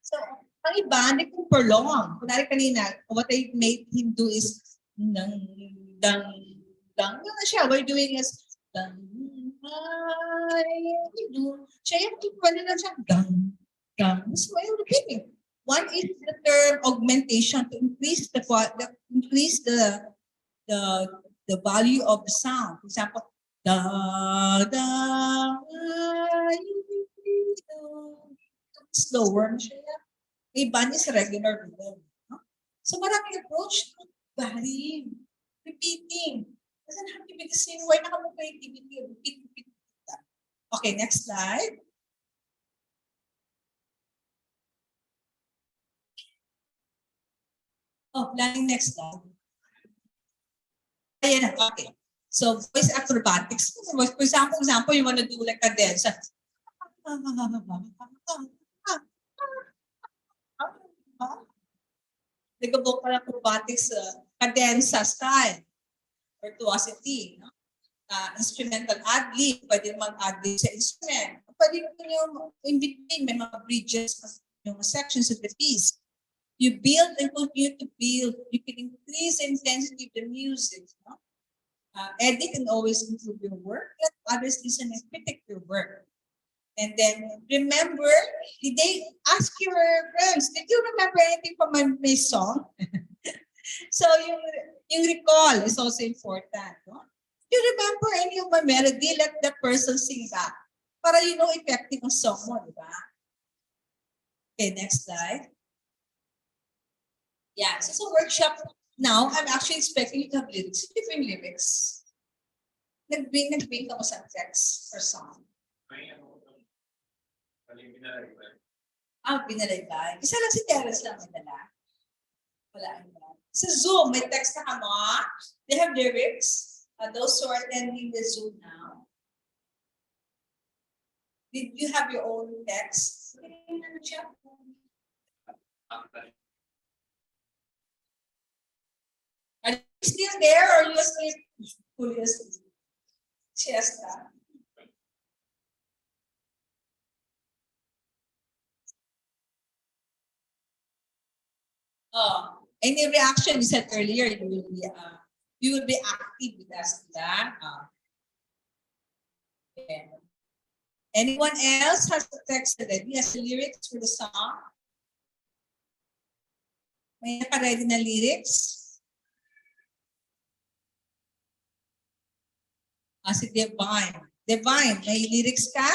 So, ang iba, hindi kong prolong. Kunwari kanina, what I made him do is dang, dang, dang. Ano siya? What we're doing is dang, siya yung pwede lang siya dang, dang. That's why I'm repeating. One is the term augmentation to increase the value of the sound. For example, da da slower na siya. Iba niya sa regular rhythm. No? So maraming approach to varying, repeating. Doesn't have to be the same way na kami creativity. Repeat. Okay, next slide. Oh, next slide. Ayan, okay. So voice acrobatics. For example, you want to do like a dance. Nag-vocal acrobatics, cadenza style, virtuosity, no? Instrumental ad-lib, pwede mag-ad-lib sa instrument. Pwede nyo in between, may mga bridges, yung sections of the piece. You build and continue to build. You can increase the intensity of the music. No? Edit can always improve your work. Let others listen and critique your work. And then remember, did they ask your friends, did you remember anything from my song? So yung recall is also important. No? You remember any of my melody, let that person sing that. Para you know effective ang song mo, di ba? Okay, next slide. Yeah, so sa workshop now, I'm actually expecting you to have lyrics, different lyrics. Nag-bring ako sa text or song. Binalaybay. Isa lang si Teres lang may dala. Wala. Sa Zoom, may text na kamo. They have lyrics. Those who are attending the Zoom now. Did you have your own text? Are you still there or you asleep? Fully asleep. Siesta. Any reaction you said earlier, you will be active with us. Okay. Anyone else has the text already? Has the lyrics for the song? May naka-ready na lyrics? Si Divine. Divine, may lyrics ka?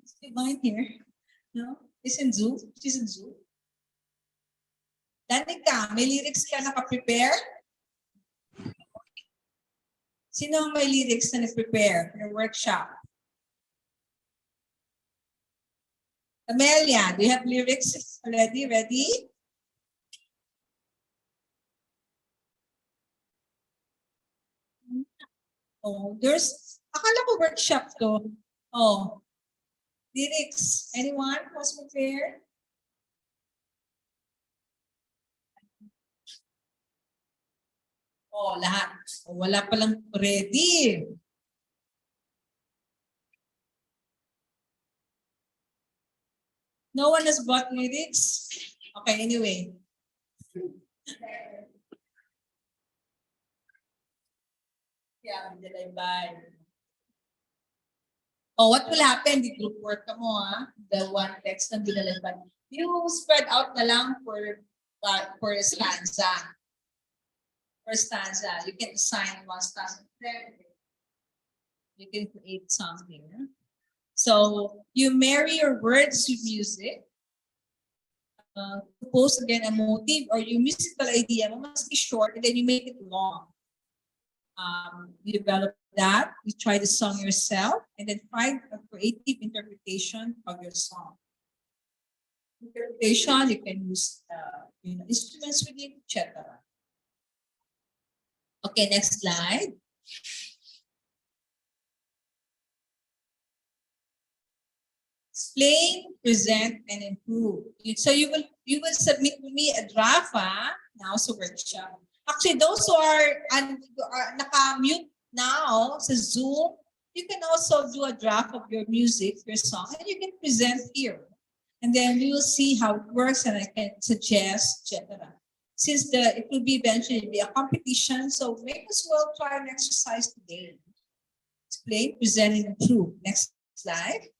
Is Divine here? No? She's in Zoom? She's in Zoom? Danica, may lyrics ka naka-prepare? Sino ang may lyrics na nag-prepare for the workshop? Amelia, do you have lyrics already? Ready? Oh, akala ko workshop to. Oh, lyrics. Anyone who's prepared? Oh, lahat. Oh, wala palang ready. No one has bought lyrics? Okay, anyway. Yeah, did I buy? Oh, what will happen? The group work ka mo, ha? The one text na binalagban. You spread out na lang for stanza. For stanza. You can assign one stanza. Then you can create something. Huh? So, you marry your words with music. Propose again a motive or yung musical idea mo, must be short and then you make it long. You develop that, you try the song yourself, and then find a creative interpretation of your song. Interpretation, you can use instruments with it, etc. Okay, next slide. Explain, present, and improve. So you will submit to me a draft, now sa workshop. Actually, those who are naka-mute now sa Zoom, you can also do a draft of your music, your song, and you can present here. And then we will see how it works, and I can suggest, etc. Since it will be eventually be a competition, so make as well try an exercise today. Explain, present, and improve. Next slide.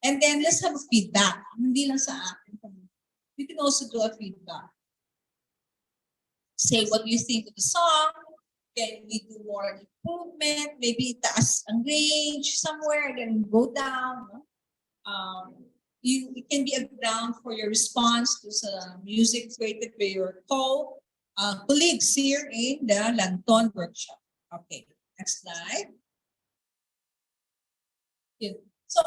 And then let's have a feedback. Hindi lang sa akin. You can also do a feedback. Say what you think of the song. Can we do more improvement? Maybe taas ang range somewhere, then go down. It can be a ground for your response to some music created by your colleagues here in the Lanton workshop. Okay, next slide. Yeah. So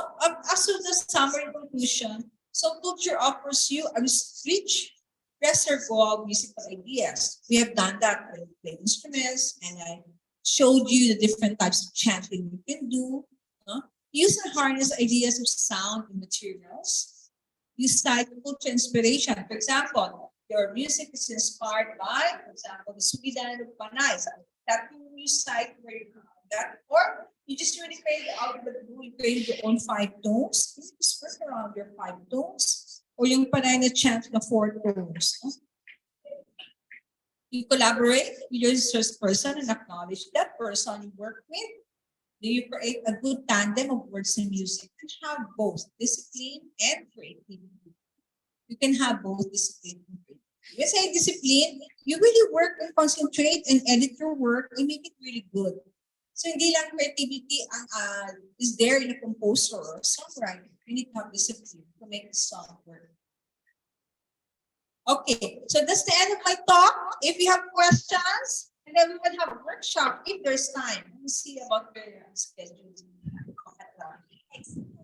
as to the summary conclusion, so culture offers you a rich reservoir of musical ideas. We have done that with the instruments, and I showed you the different types of chanting you can do. Use and harness ideas of sound and materials. Use cite culture inspiration. For example, your music is inspired by, for example, the Sugidan of Panay. So that you cite where you have that, or you just really create out of the blue, you create your own 5 tones. You just work around your 5 tones. O yung Panay na chant na 4 tones. You collaborate with your resource person and acknowledge that person you work with. Do you create a good tandem of words and music and have both discipline and creativity? You can have both discipline and creativity. When I say discipline, you really work and concentrate and edit your work and make it really good. So hindi lang creativity is there in a composer or songwriter. You need to have discipline to make the song work. Okay, so that's the end of my talk. If you have questions, and then we will have a workshop if there's time. Let me see about the schedule.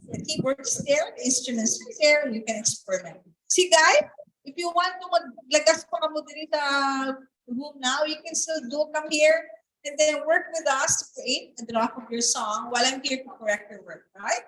The keyboard is there, the instruments are there, you can experiment. See guys, if you want to maglagas pa ka mo dito sa room now, you can still come here and then work with us to create a draft of your song while I'm here to correct your work, right?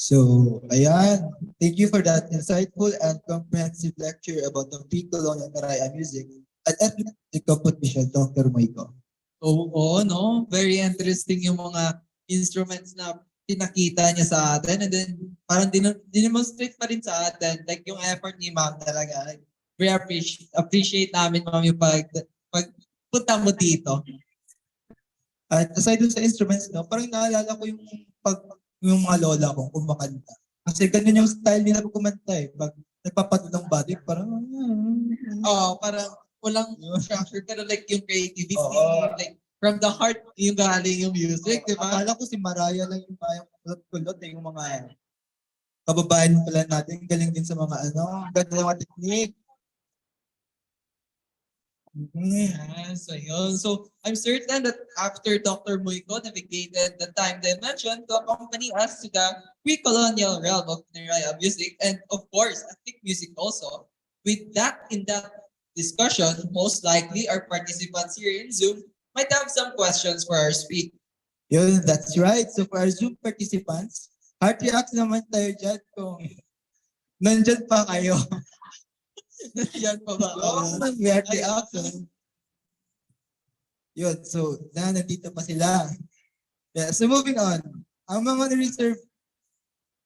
So, ayan. Thank you for that insightful and comprehensive lecture about the Precolonial Karay-a music at ethnic competition, Dr. Muyco. Oo, no? Very interesting yung mga instruments na pinakita niya sa atin, and then parang dinemonstrate pa rin sa atin, like yung effort ni ma'am talaga. Like, we appreciate namin ma'am yung pagpunta mo dito. At aside dun sa instruments, no, parang naalala ko yung mga lola ko kumakanta. Kasi ganun yung style nila pag kumanta eh. Pag nagpapatod ng body, parang... Parang walang structure, pero like yung creativity, Oo. like from the heart, yung galing yung music, di ba? Akala ko si Mariah lang yung kayang kulot-kulot eh, yung mga kababayan pala natin. Galing din sa mga ganda ng mga technique. Yes, ayun. So, I'm certain that after Dr. Muyco navigated the time dimension to accompany us to the pre-colonial realm of Karay-a music and of course, ethnic music also. With that in-depth discussion, most likely our participants here in Zoom might have some questions for our speaker. Yun, that's right. So for our Zoom participants, heart reacts naman tayo dyan kung nandyan pa kayo. Yan pa ba? We heart reacts. Yun, so nandito pa sila. Yeah, so moving on. Ang mga na-reserve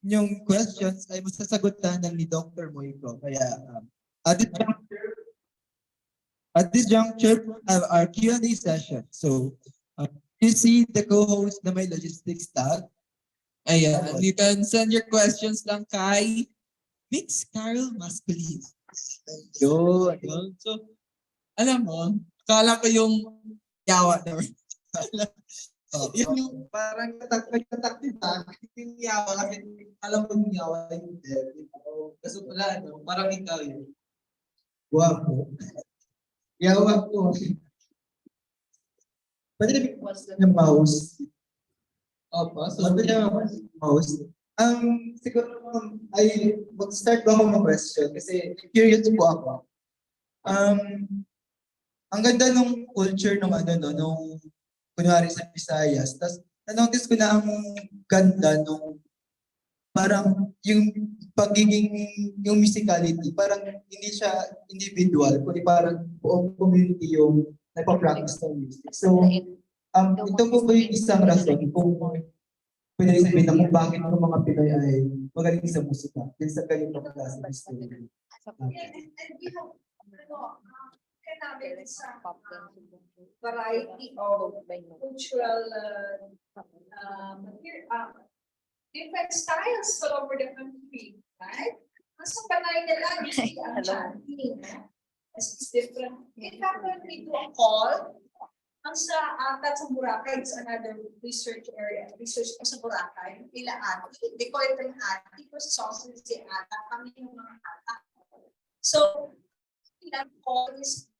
yung questions ay masasagutan ng ni Dr. Muyco. Kaya at this juncture, we have our Q&A session. So you see the co-host na may logistics tag. Ayan, you can send your questions lang kay Mix Carol Masculin. Yun. So, alam mo, kala ko yung yawa na yun yung parang tatak diba? Yung yawa kasi alam mo yung yawa yung dead. Kasi pala, parang ikaw yun. Guwapo. Yawa ko. Pwede na bigwas lang yung mouse. Opo, so Pwede na mouse. Siguro ay mag-start ba ako mag-question kasi curious po ako. Ang ganda nung culture nung nung kunwari sa Visayas. Tapos na-notice ko na ang ganda nung parang yung pagiging yung musicality, parang hindi siya individual, kundi parang buong community yung nagpa-practice ng music. So, ito po ba yung isang rason kung pwede sabihin na kung bakit yung mga Pinoy ay magaling sa musika, din sa ganitong klase ng story. And we have, namin sa variety of cultural different styles all over the country, right? Mas panay nila ang chanting. It's different. In fact, when we do a call, ang sa atat sa Boracay is another research area. Research ko sa Boracay, ila ati. They call it an ati because it's also si ata. Kami yung mga ata. So, that call is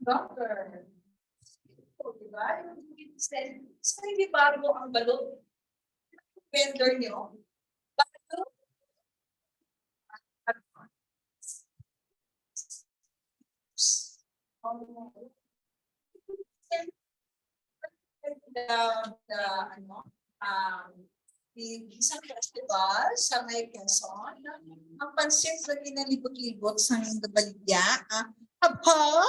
doctor. So, diba? So, hindi bago ang balot. Vendor nyo. Bago. The isang festival sa may Quezon, ang pansit na ginalibot-libot sa baligya, hapa,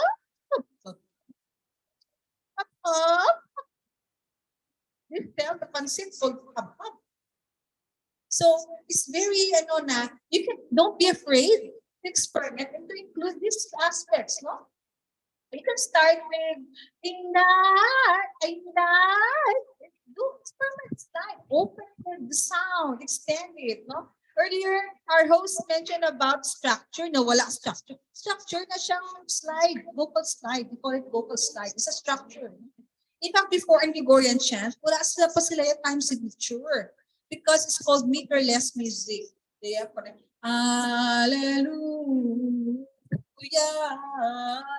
they sell the pansit called hapa. So it's very, you don't be afraid to experiment and to include these aspects, no? You can start with do experiment style, open the sound, extend it, no? Earlier, our host mentioned about structure, no, wala structure. Structure na siyang slide, vocal slide. We call it vocal slide. It's a structure. In fact, before in Gregorian chant, wala sila pa sila yung time signature because it's called meterless music. They have Hallelujah.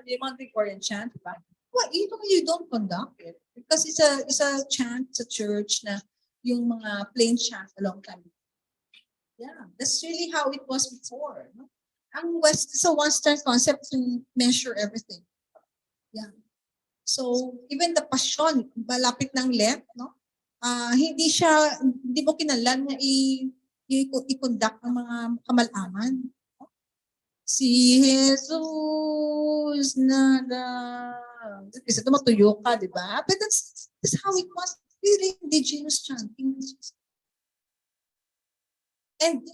The Gregorian chant, diba? Well, even you don't conduct it because it's a chant sa church na yung mga plain chant along time. Yeah, that's really how it was before. No? Ang West is a one-star concept to measure everything. Yeah. So even the passion, malapit ng left, no? Hindi mo kinalan na i-conduct ang mga kamalaman. Si Jesus na kasi tumatuyo ka, di ba? But that's how it was. Really indigenous chanting. And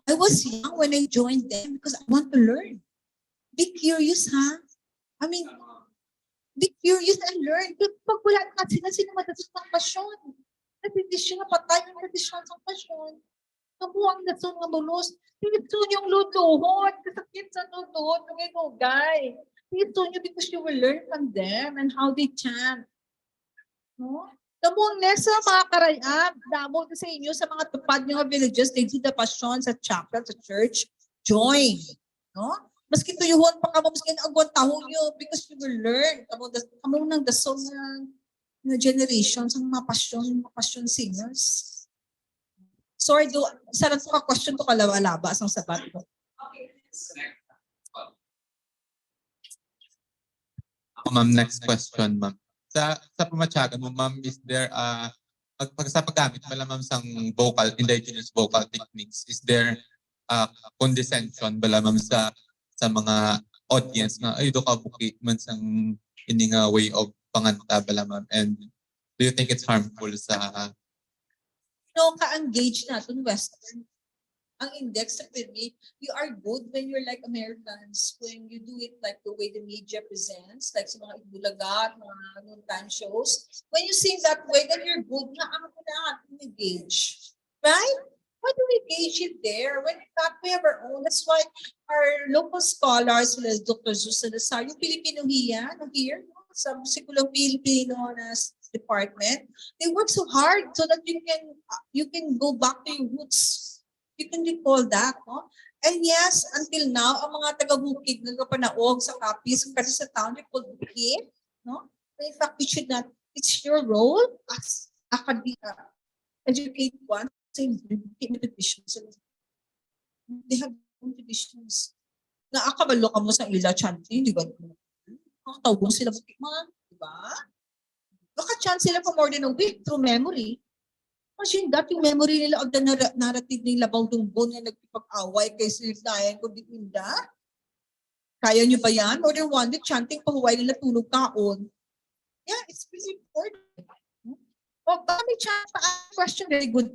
I was young when I joined them because I want to learn. Be curious, ha? I mean, be curious and learn. Pag wala ka sila matatas ng pasyon. tradisyon, napatay ang tradisyon sa pasyon. Kabuang na sa mga bulos. Dito yung luluhod. Kasakit sa luluhod. Nagay. Dito nyo because you will learn from them and how they chant. No? Kabuang next sa mga Karay-a, damo sa inyo sa mga tupad nyo villages, they do the passion sa chapel, sa church. Join. No? Maski tuyuhon pa kamo, maski agwan taho nyo because you will learn. Kamo nang dasol ng generations ang mga passion singers. Sorry, sarap ko ka-question to kalawalaba sa sabat ko. Ma'am, next question, ma'am. Sa pamatsyagan mo, ma'am, is there sa paggamit pala, ma'am, sang indigenous vocal techniques, is there condescension bala, ma'am, sa mga audience na ay do ka buki man sang ini nga way of panganta bala, ma'am, and do you think it's harmful sa Ka-engage natin Western. Ang index sa PIRMI, you are good when you're like Americans, when you do it like the way the media presents, like sa mga Ibulaga, mga noontime shows. When you sing that way, then you're good. Ang engage. Right? Why do we engage it there? When in fact, we have our own. That's why our local scholars, like Dr. Susan Lazar, yung Filipino-hiya, here, sa Sikulong Filipino na department, they work so hard so that you can go back to your roots. You can recall that, no? And yes, until now, ang mga taga-bukid nagpapanaog sa copies kasi sa town, they call bukid, no? In fact, it should not. It's your role as educated ones to bukid traditions. They have own traditions. Naakabalo ka mo sa ila chanting, di ba? Tawag sila bukid mga, di ba? Naka-chant sila for more than a week through memory. Imagine that, yung memory nila of the narrative nila about yung bon na nagpipag-away kay Sirdayan kung di pinda. Kaya nyo ba yan? More than one week chanting pahuway nila tulog kaon. Yeah, it's really important. Oh, baka may chant pa question, very good.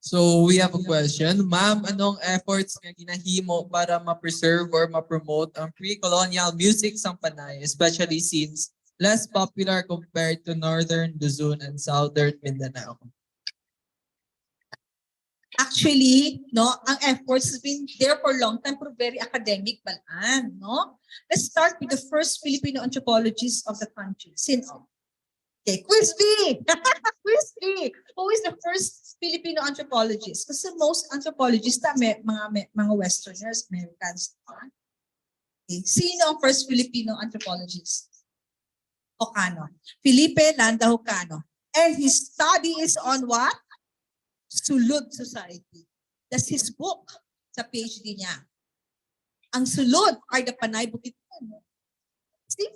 So we have a question. Ma'am, anong efforts nga ginahimo para ma-preserve or ma-promote ang pre-colonial music sa Panay, especially since less popular compared to Northern Luzon and Southern Mindanao? Actually, no, ang efforts has been there for a long time pero very academic balaan, no? Let's start with the first Filipino anthropologist of the country. Sino? Okay, Quiz B! Quiz B! Who is the first Filipino anthropologist? Kasi most anthropologists mga Westerners, Americans. Okay. Sino ang first Filipino anthropologist? Ocano. Felipe Landa Ocano. And his study is on what? Sulud Society. That's his book sa PhD niya. Ang sulud are the Panay Bukidnon. See?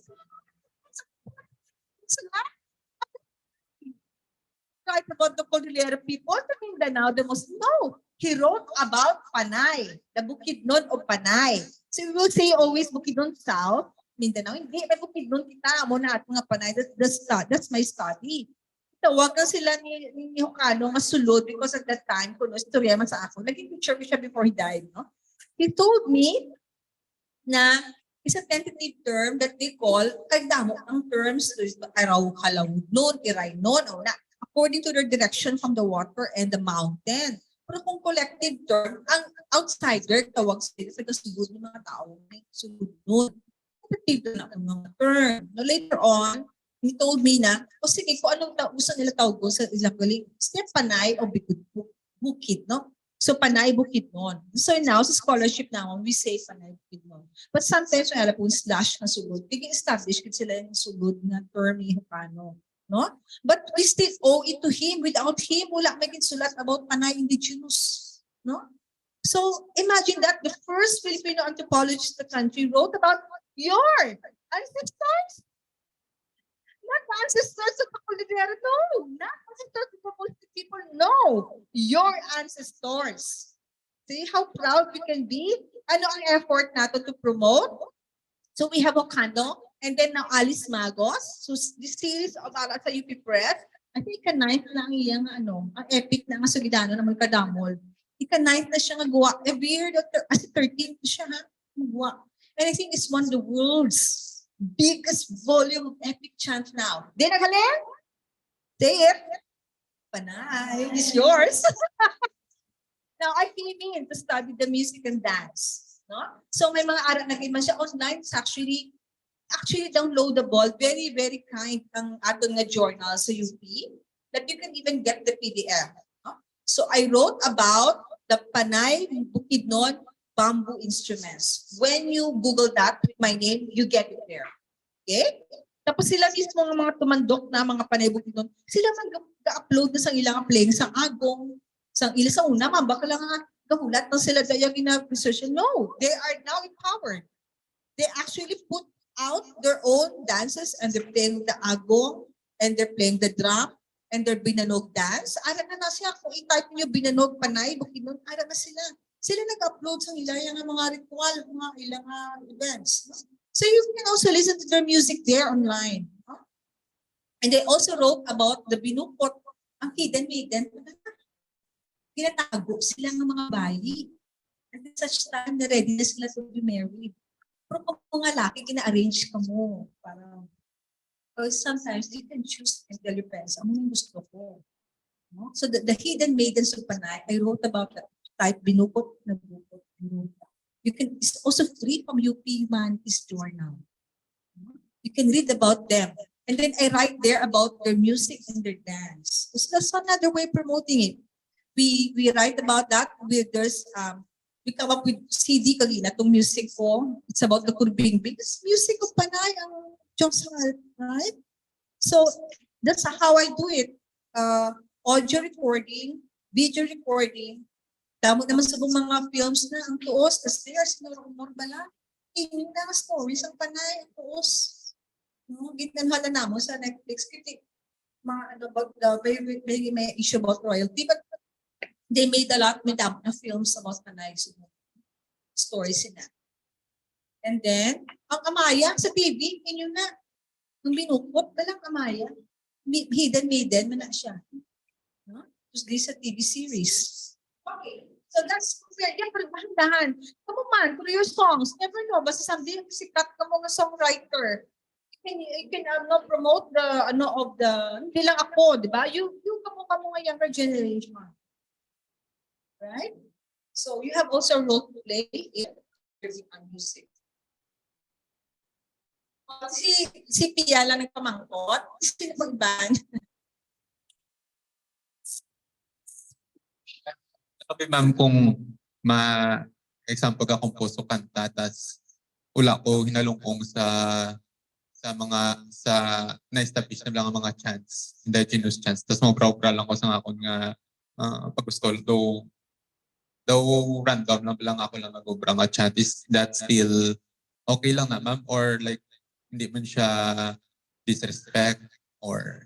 Right about the Cordillera people, the Mindanao, the most, no. He wrote about Panay, the Bukidnon of Panay. So we will say always Bukidnon South, Mindanao. Hindi, may Bukidnon kita, muna at mga Panay. That's my study. Tawagan sila ni Ocano masulod because at that time, kung istorya man sa ako, naging teacher ko siya before he died. No? He told me na it's a tentative term that they call, kagdamo ang terms, araw halawud nun, iray nun, o na. According to their direction from the water and the mountain. Pero kung collective term, ang outsider, tawag sila sa kasulod ng mga tao, may sulod nun. Tentative na ang mga term. No, later on, he told me na, sige, kung anong uso nila tawag sa ilang galing, step Panay o Bukid, no? So, Panay Bukidnon. So, now, sa scholarship naman, we say Panay Bukidnon. But sometimes, wala po slash na sulod. Biging establish kasi sila yung sulod na term ni Ocano. No? But we still owe it to him. Without him, wala maging sulat about Panay indigenous. No? So, imagine that the first Filipino anthropologist in the country wrote about your ancestors. Not ancestors of the Cordillera, no. Not ancestors of the people, no. Your ancestors. See how proud we can be? Ano ang effort nato to promote? So we have Ocano, and then now Alice Magos. So this series of sa UP Press, I think ka-9 na ang iyang ang epic na nga sugidano na magkadamol. Ika-9 na siya nagawa. Every year, as 13 siya ha, nagawa. And I think it's one of the world's biggest volume of epic chant now. Di nagaling? Say it. Panay, it's yours. Now, I came in to study the music and dance. No? So may mga aral na man siya online. It's actually downloadable. Very, very kind ang aton nga journal sa UP that you can even get the PDF. No? So I wrote about the Panay Bukidnon bamboo instruments. When you Google that with my name, you get it there. Okay? Tapos sila mismo ng mga tumandok na mga Panay Bukidnon, sila mag-upload na sa ilang playing sa agong, sa ilang sa una, baka lang kahulat ng sila dayang ina-research. No, they are now empowered. They actually put out their own dances and they're playing the agong and they're playing the drum and their binanog dance. Ara na siya. Kung i-type niyo binanog Panay Bukidnon, ara na sila. Sila nag-upload sa ilang mga ritual, mga ilang events. So you can also listen to their music there online. And they also wrote about the binukot, ang hidden maiden. Pinatago sila ng mga bayi. At such time na ready na sila to be married. Pero kung mga laki, kina-arrange ka mo. Parang, sometimes you can choose and tell your parents, ano yung gusto ko. No? So the hidden maidens of Panay, I wrote about that type, binukot, nagbukot, binukot. You can, it's also free from UP Humanities Journal. You can read about them. And then I write there about their music and their dance. So that's another way of promoting it. We write about that. We come up with CD kanina, itong music ko. It's about the Kurbing Bigs. Music of Panay ang Diyos, right? So that's how I do it. Audio recording, video recording. Damo naman sa mga films na ang tuos, the stairs, normal bala. Hindi na stories ang Panay, ang tuos. No, ginanhala na mo sa Netflix. Kasi mga about may issue about royalty. But they made a lot na films about Panay. So, stories sila. And then, ang Amaya sa TV, yun na. Nung binukot, walang Amaya. Hidden maiden, man na siya. No? Tapos sa TV series. Okay. So that's yeah, pero dahan. Come on, through your songs. Never know. Basta someday, sikat ka mo nga songwriter. You can promote the, of the, hindi lang ako, di ba? You ka mo nga younger generation. Right? So you have also a role to play in music. Si Pia lang nagpamangkot. Sino mag-ban? Sabi ma'am, kung ma-example ka kung puso kanta, tas ula ko hinalungkong sa na-establish na lang ang mga chants, indigenous chants, tas mabraw-braw lang ko sa akong nga pag-gusto. Though random lang ako lang nag-obra nga chant, is that still okay lang na ma'am? Or like, hindi man siya disrespect or...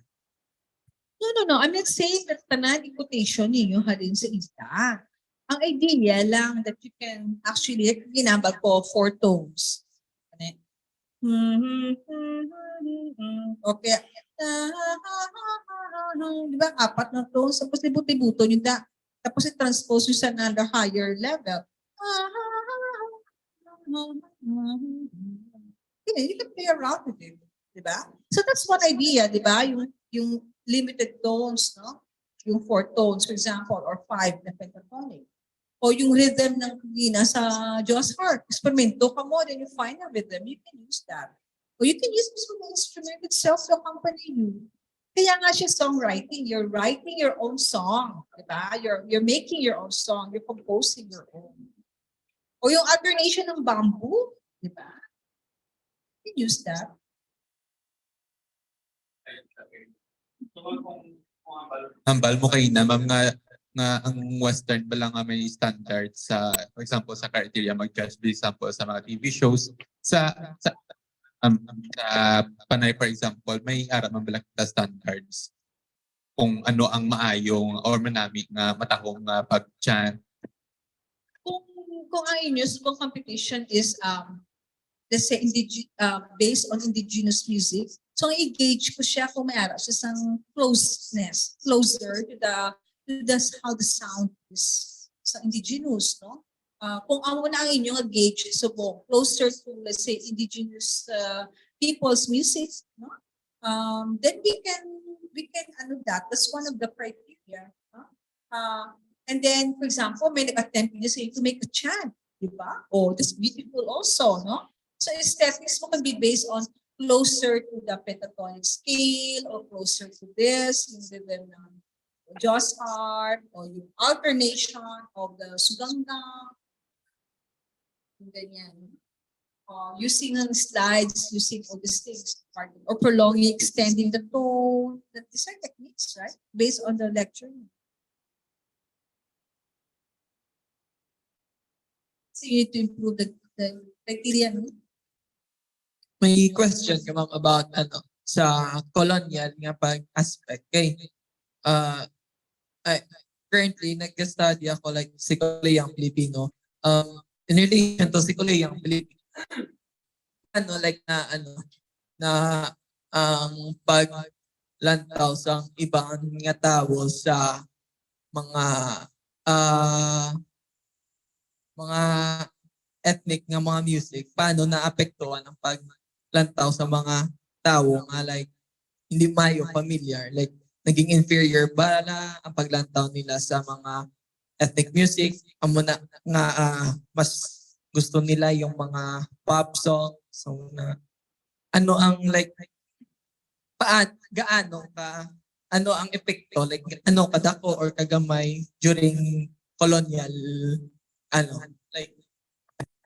No. I'm not saying that tanan quotation ninyo halin sa isa. Ang idea lang that you can actually, ginambag ko 4 tones. Okay. Di ba? 4 na tones. Tapos libuti-buto yun da. Tapos i-transpose yun sa another higher level. You can play around with it. Di ba? So that's one idea, di ba? Yung limited tones, no? Yung 4 tones, for example, or 5 na pentatonic. O yung rhythm ng kagina sa Diyos Heart. Experimento ka mo, then you find a rhythm, you can use that. Or you can use this with the instrument itself to accompany you. Kaya nga siya songwriting. You're writing your own song. Diba? You're making your own song. You're composing your own. O yung alternation ng bamboo. Diba? You can use that. Hambal mo kayo na, ma'am, nga ang Western ba lang may standard sa, for example, sa criteria mag-judge, for example, sa mga TV shows. Sa Panay, for example, may araman ba lang kita standards kung ano ang maayong or manamig nga matahong pag-chant? Kung ang inyong competition is let's say based on indigenous music, so i-gauge ko siya kung may ara siya sang closer to the how the sound is. sa indigenous, no? Kung amo na ang inyong gauge subong closer to, let's say, indigenous people's music, no? Then we can ano that. That's one of the criteria. No? And then, for example, may nag-attempt niya say to make a chant, di ba? Oh, that's beautiful also, no? So aesthetics mo can be based on closer to the pentatonic scale or closer to this, yung the Joss art or yung alternation of the suganga, ganyan. Using ang slides, using all these things, or prolonging, extending the tone. These are techniques, right? Based on the lecture. So you need to improve the criteria. No? May question ka ma'am about sa colonial nga pag-aspect. Okay. Currently, nag-study ako like Sikoleang Pilipino. In relation to Sikoleang Pilipino, na ang paglantaw sa ibang nga tao sa mga ethnic nga mga music, paano naapektuhan ang paglantaw sa mga tao nga like hindi mayo familiar, like naging inferior ba ang paglantaw nila sa mga ethnic music, amo na nga mas gusto nila yung mga pop song, so na ano ang like gaano ka ano ang epekto, like ano kadako or kagamay during colonial like.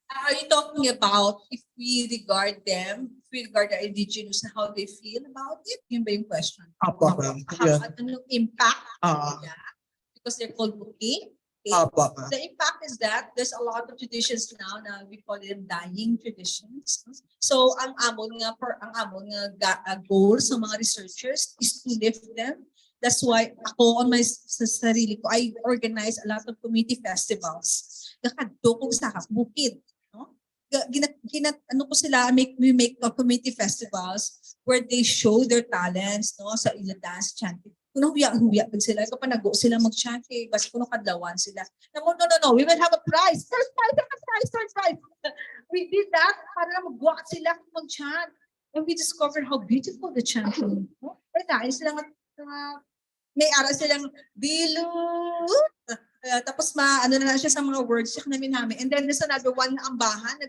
Are you talking about if we regard the indigenous and how they feel about it? Yun ba yung question? Apo, ma'am. Yeah. Anong impact? Yeah. Because they're called booking. Okay. Apo, ma'am. The impact is that there's a lot of traditions now na we call them dying traditions. So ang amon nga goal sa mga researchers is to lift them. That's why ako on my sarili ko, I organize a lot of community festivals. Nakadto ko sa bukid. Ano ko sila, we make community festivals where they show their talents, no, sa ila dance chanting. Kuno huya pag sila, kapag nag-go sila mag-chant, basta kuno kadlawan sila. No, we will have a prize. First prize. We did that para mag-walk sila mag-chant. And we discovered how beautiful the chanting. No? Kaya silang may aral silang bilut. Tapos ano na siya sa mga words siya namin. And then there's another one na ambahan,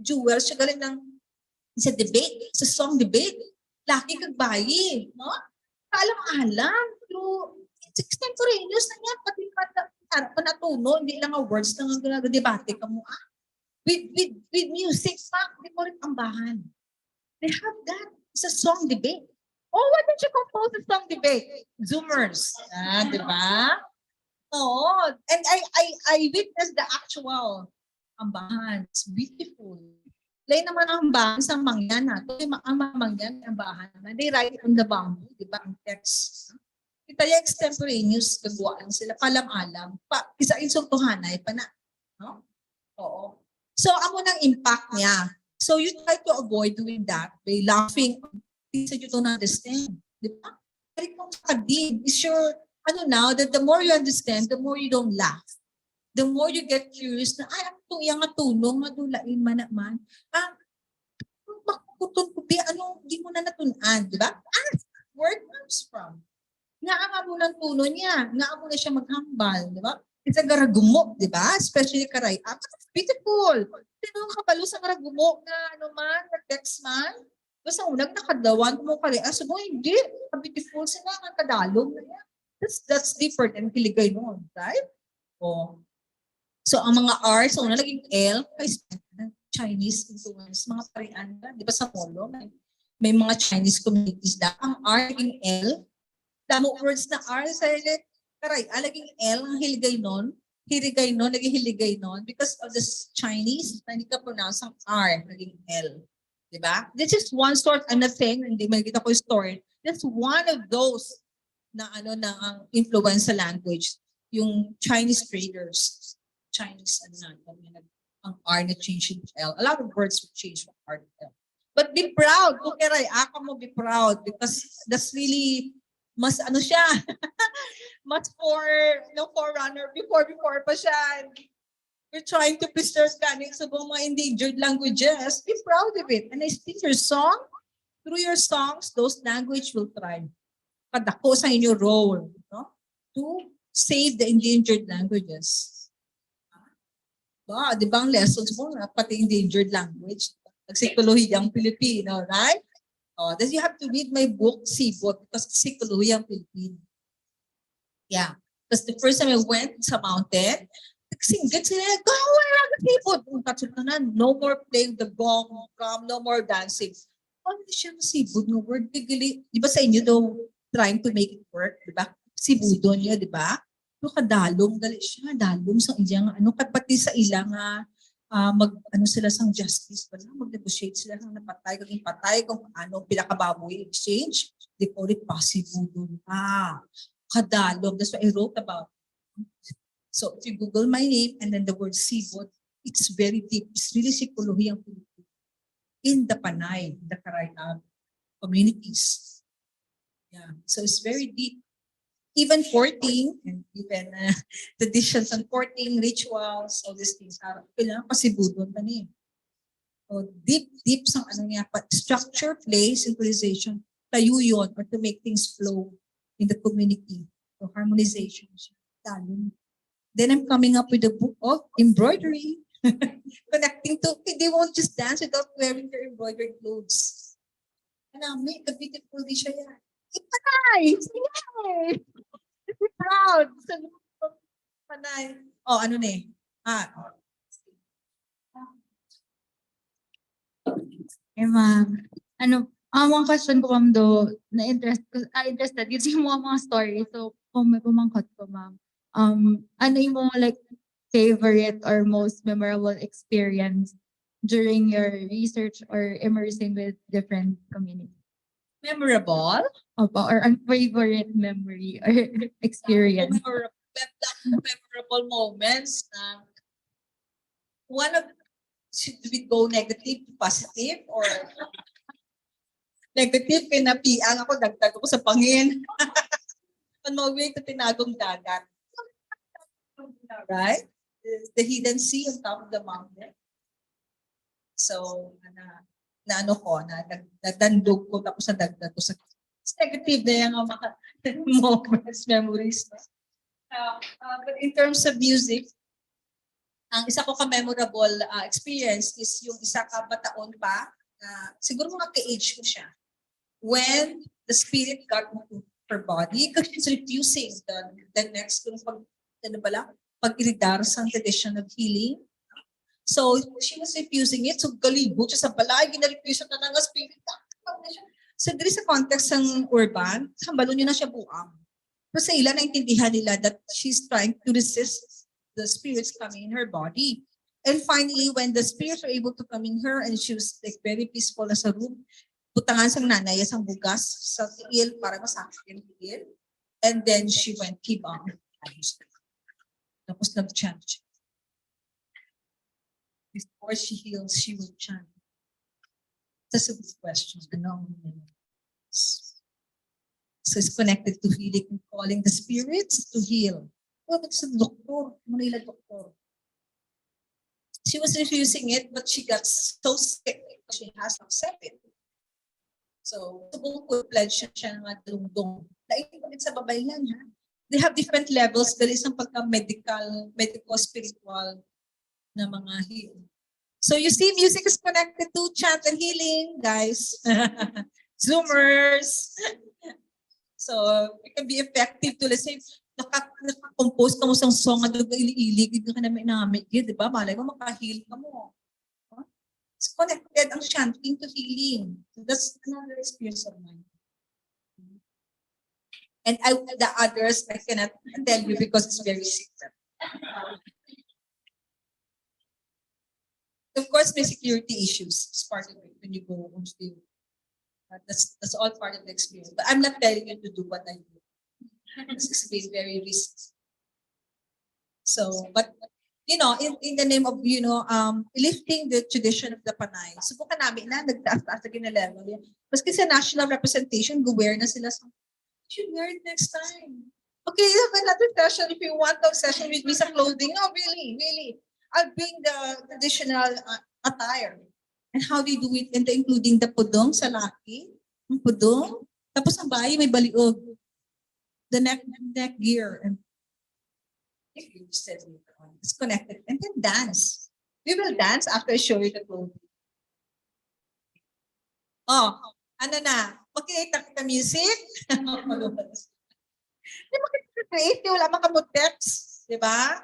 jewels, siya galing ng sa debate, sa song debate. Laki kagbayi, no? Alam. Pero it's extemporaneous na yan. Pati panatuno, hindi lang ang words na debate ka mo. With music, di mo rin ambahan. They have that. It's a song debate. Oh, why don't you compose a song debate? Zoomers. Di ba? Oo. And I witnessed the actual ambahan. It's beautiful. Lay naman ang ambahan sa mangyan nato. Ang mangyan, ambahan naman. They write it on the bamboo, di ba? Ang text. Kita yung extemporaneous, kagawa lang sila. Palam-alam. Isa insultuhanay pa na. No? Oo. So, amo ng impact niya. So, you try to avoid doing that by laughing. Things that you don't understand. Di ba? Pero kung sakadin, is your now that the more you understand, the more you don't laugh. The more you get curious na, itong iyang atulong, madulain man naman. Makutun ko, di mo na natunan, di ba? Where it comes from. Nga mo ng tuno niya, nga mo na siya maghambal, di ba? It's a garagumo, di ba? Especially Karay-a. It's beautiful. Tinong kabalo sa garagumo na na text man. Basta unang nakadawan mo Karay-a. So, hindi. Beautiful sila nga kadalong na yan. That's different and kiligay noon, right? Oh. So ang mga R, so nalaging L, Chinese influence, mga parian, di ba sa Molo, may mga Chinese communities na. Ang R naging L, damo words na R, sa Karay-a, naging L, ang hiligay noon, naging hiligay noon, because of this Chinese, na hindi ka pronounce ang R, naging L. Di ba? This is one sort, I'm not saying, hindi makikita ko yung story, that's one of those na ang influence sa language, yung Chinese traders, ang R na change in L. A lot of words will change from R to L. But be proud, kung Karay-a mo, be proud because that's really, mas siya, much more, no, forerunner, before pa siya. We're trying to preserve sa mga endangered languages. Be proud of it. And I think your song, through your songs, those language will thrive. Kadako sa inyo role, no? To save the endangered languages. Di ba ang lessons mo na pati endangered language? Nagsikolohiya ang Pilipino, right? Then you have to read my book, Sibot, because Sikolohiya ang Pilipino. Yeah. Because the first time I went sa mountain, nagsinggat sila, go away, Sibot. No more playing the gong, no more dancing. Ano siya Sibot ng word? Di ba sa inyo daw trying to make it work? Di ba? Sibudon niya, di ba? No, kadalom, dali siya, dalom sa ilang, pati sa ilang, sila sang justice, mag-negotiate sila sang napatay, kaging patay, kung pinakababoy exchange, they call it possible. Kadalom, that's what I wrote about. So if you Google my name and then the word Sibot, it's very deep. It's really psychology in the Panay, the Karay-a communities. Yeah, so it's very deep. Even courting, and even traditions on courting, rituals, all these things are kailangan pasibudon pa niya. So deep sa structure, play, synchronization, tayo yun, or to make things flow in the community. So harmonization. Then I'm coming up with a book of embroidery. Connecting to, they won't just dance without wearing their embroidered clothes. Make a beautiful dish yan. Ipanay! Yay! Be proud! Panay. Ano na ma'am. One question ko, ma'am, interested. Kasi mo ang mga story. So, kung may pumangkot ko, ma'am. Ano yung mga like favorite or most memorable experience during your research or immersing with different communities? Memorable? Or favorite memory or experience? Memorable moments. One of, should we go negative to positive or negative kay napiang ako, dagdag ako sa pangin. On my way to tinagong dagat. Right? The hidden sea on top of the mountain. So, nadandog ko tapos nadagdag ko sa negative na yung mga moments, memories. But in terms of music, ang isa ko ka-memorable experience is yung isa ka bataon pa, siguro mga ka-age ko siya. When the spirit got into her body, because she's refusing the next pag-iridar sa tradition of healing. So she was refusing it. So galibot siya sa balay, ginarefuse siya na ng spirit. So there is a context ng urban, hambalo niyo na siya buang. Pero sa ilan, naintindihan nila that she's trying to resist the spirits coming in her body. And finally, when the spirits were able to come in her and she was like very peaceful as a room, butangan sang nanay, sang bugas sa tiil para masakit yung tiil. And then she went kibang. Tapos nag-chant siya. Before she heals, she will chant. That's a good question. So it's connected to healing, calling the spirits to heal. Well, it's a doctor. Manila doctor. She was refusing it, but she got so sick because she has to accept it. So, subong pledge siya ng dalungdong. Lain sa babayan, ha? They have different levels. There is ang pagka-medical, spiritual na mga healing. So you see, music is connected to chant and healing, guys. Zoomers. So it can be effective to, let's say, naka-compose ka mo sa song, ilig ka na may namit, di ba? Malay mo, maka-heal ka mo. It's connected ang chanting to healing. So that's another experience of mine. And the others, I cannot tell you because it's very secret. Of course, may security issues. It's part of it when you go on stage. That's all part of the experience. But I'm not telling you to do what I do. It's been very risky. So, but in the name of lifting the tradition of the Panay, subukan namin na nagtaas-taas na level yan. Maski sa national representation, go wear na sila. You should wear it next time. Okay, you have another session. If you want a session with me sa clothing, oh really, really. I'll bring the traditional attire. And how they do it, and including the pudong sa laki, yung pudong. Tapos ang bahay may baliog. The neck gear. And if you said it's connected. And then dance. We will dance after I show you the clothing. Oh, ano na? Makikita kita music? Di ba create? Wala man kamo text. Di ba?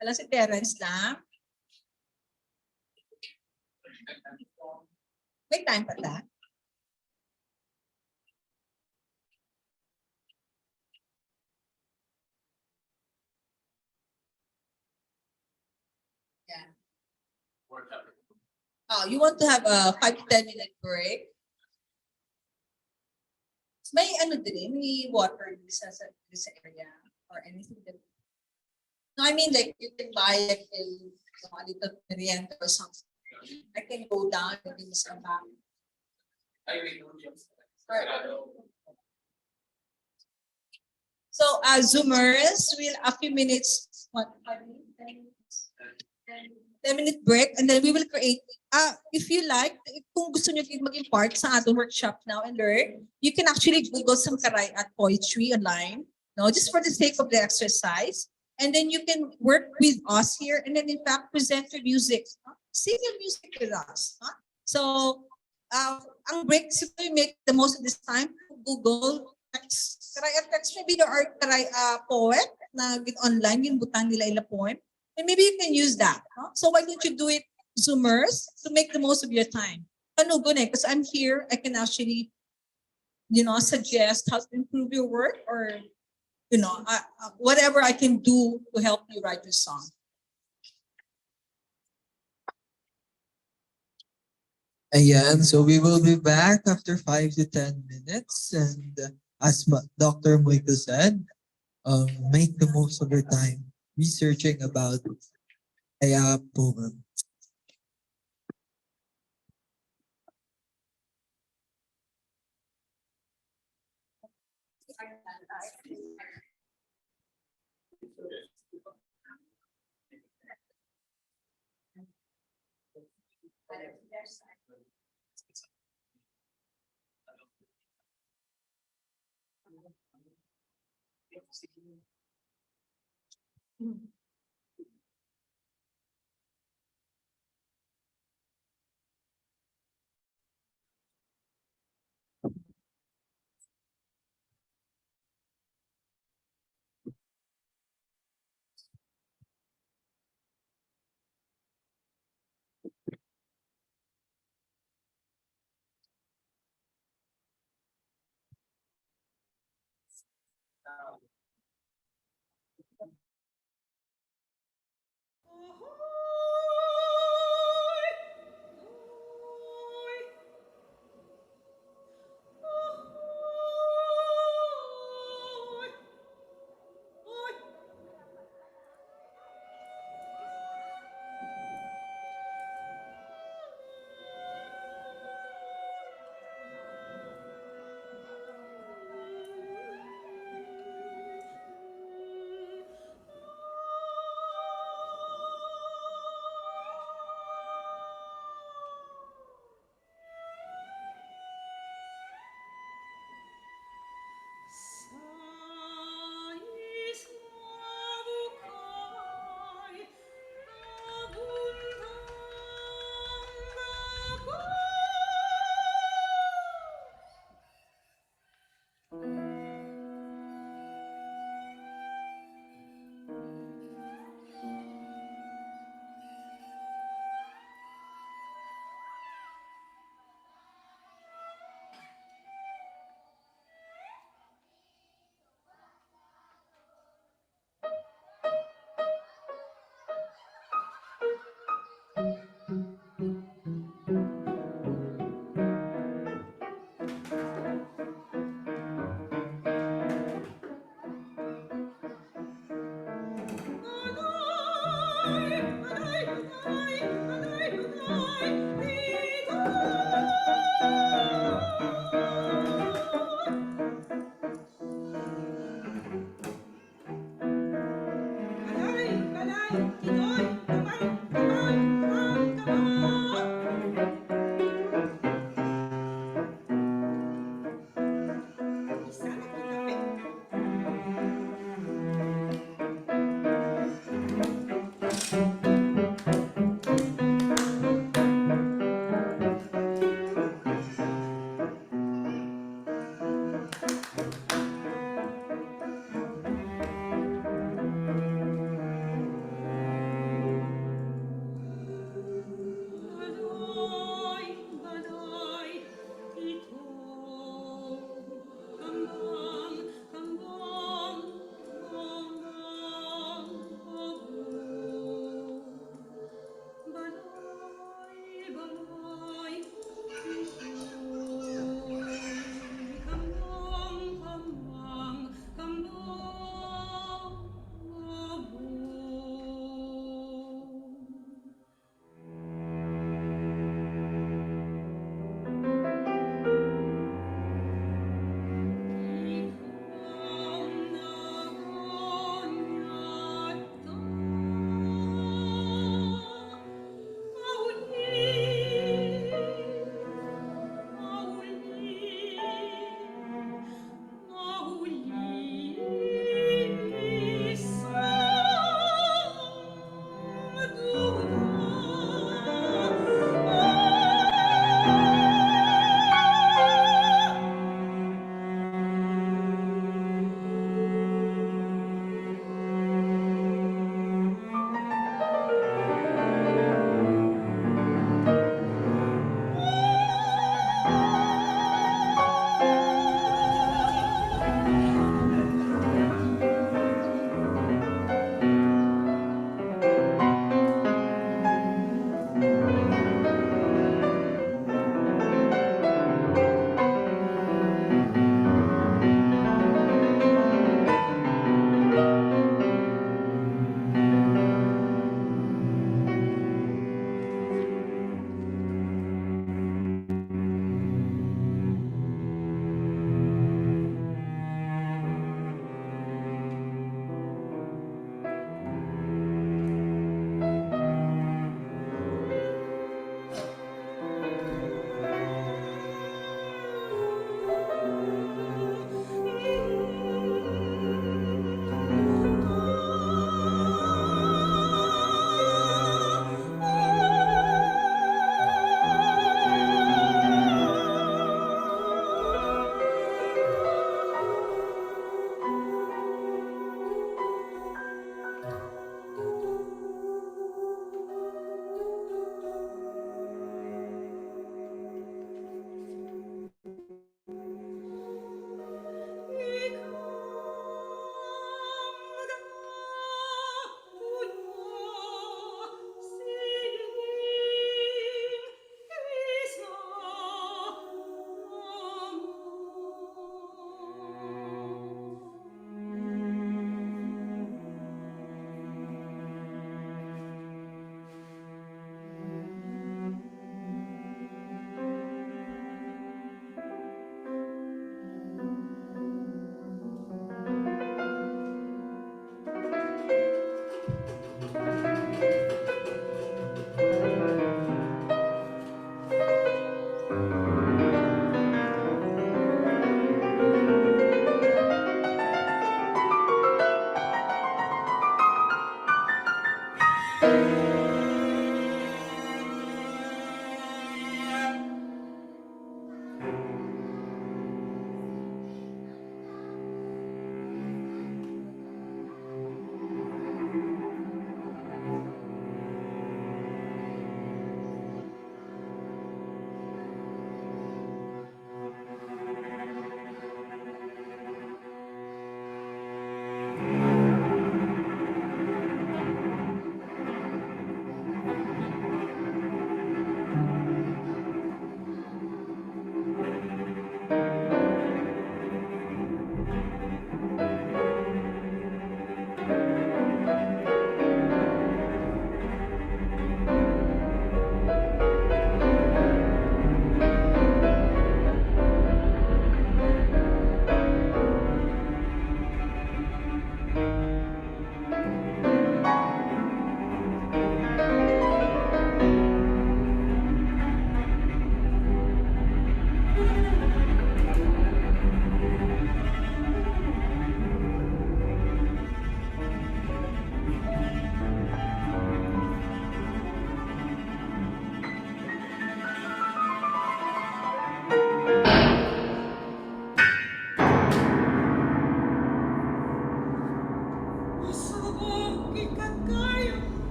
Alam si Terence lang. May time pa ta? Yeah. Oh, you want to have a 5 to 10 minute break? May ano din, may water sa area or anything that. No, I mean like you can buy like a little merienda or something. I can go down and do some back. So Zoomers will a few minutes, what, 5 minutes? 10-minute break, and then we will create, if you like, kung gusto nyo mag-impart sa ating workshop now and learn, you can actually Google some Karay-a poetry online, no, just for the sake of the exercise. And then you can work with us here and then in fact present your music. Sing your music with us. So, ang break, if you make the most of this time, Google, text, Karay-a text, maybe there are Karay-a poet na online, yung butang nila ila poem. And maybe you can use that. Huh? So why don't you do it, Zoomers, to make the most of your time? Ano good because I'm here, I can actually, suggest how to improve your work or, whatever I can do to help you write your song. Ayan, so we will be back after 5 to 10 minutes. And as Dr. Muyco said, make the most of your time researching about Karay-a poem.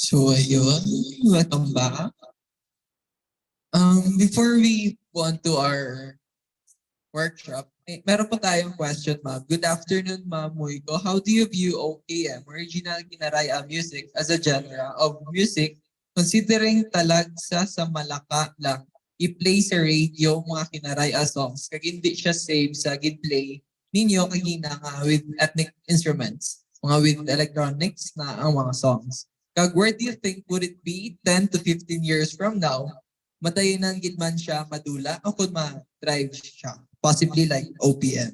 So ayun, welcome back. Before we go on to our workshop, meron pa tayong question, ma'am. Good afternoon, ma'am Muyco. How do you view OPM, original Karay-a music, as a genre of music, considering talagsa sa Malaka lang i-play sa radio mga Karay-a songs, kag hindi siya save sa gid-play ninyo kagina nga with ethnic instruments, mga with electronics na ang mga songs. Kag where do you think would it be 10 to 15 years from now? Matayin ng gitman siya madula o kung ma-drive siya? Possibly like OPM.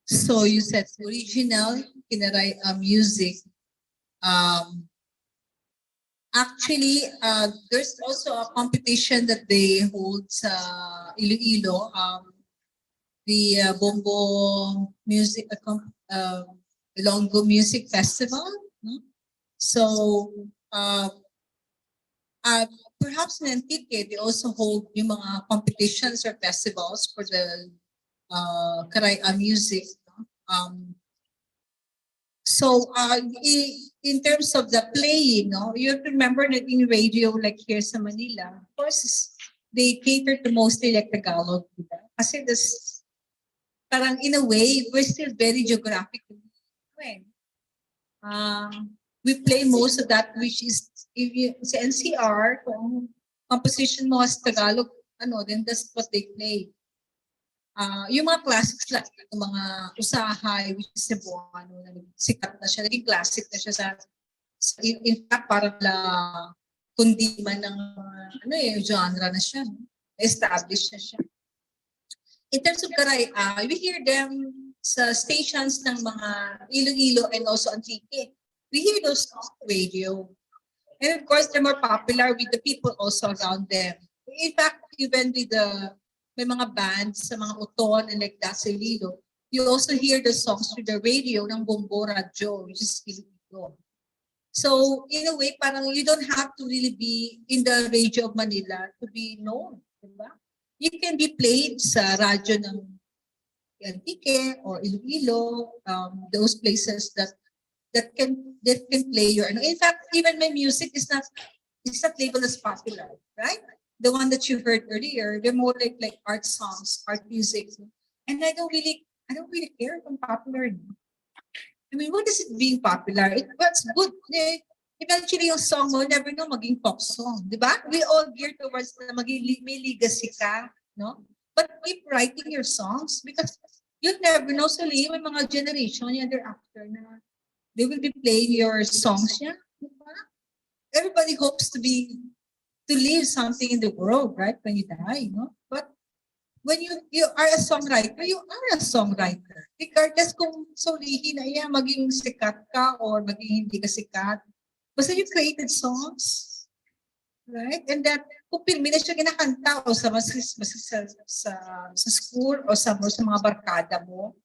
So you said original Karay-a music. Actually, there's also a competition that they hold sa Iloilo. The Bombo Music, Ilonggo Music Festival. No? So, perhaps in Antique, they also hold yung mga competitions or festivals for the Karay-a music. No? So, in terms of the playing, no, you have to remember that in radio, like here sa Manila, of course, they cater to mostly like Tagalog. Diba? Kasi this, parang in a way, we're still very geographically. We play most of that, which is, if you, sa NCR, kung composition mo as Tagalog, then that's what they play. Yung mga classics lang, yung mga usahay, which is Cebuano, sikat na siya, naging classic na siya sa in fact, parang kundi man ng genre na siya, established na siya. In terms of Karay-a, we hear them sa stations ng mga Iloilo and also Antique. We hear those on the radio. And of course, they're more popular with the people also around them. In fact, even with may mga bands sa mga uton and like that sa Iloilo, you also hear the songs through the radio ng Bombo Radio, which is Iloilo. So, in a way, parang you don't have to really be in the radio of Manila to be known. Diba? You can be played sa radyo ng Antique or Iloilo, those places that can play your. In fact, even my music is not labeled as popular, right? The one that you heard earlier, they're more like art songs, art music, and I don't really care if I'm popular. I mean, what is it being popular? What's good? Eventually, yung song mo, never know, maging pop song, di ba? We all gear towards na may legacy ka, no? But keep writing your songs because you'll never know. So, may mga generation yan thereafter na they will be playing your songs, yeah? Diba? Everybody hopes to leave something in the world, right? When you die, no? But when you are a songwriter, you are a songwriter. Regardless kung solihin na iya, maging sikat ka or maging hindi ka sikat. Basta you created songs, right? And that, kung pirmi na siya kinakanta o sa school o sa mga barkada mo,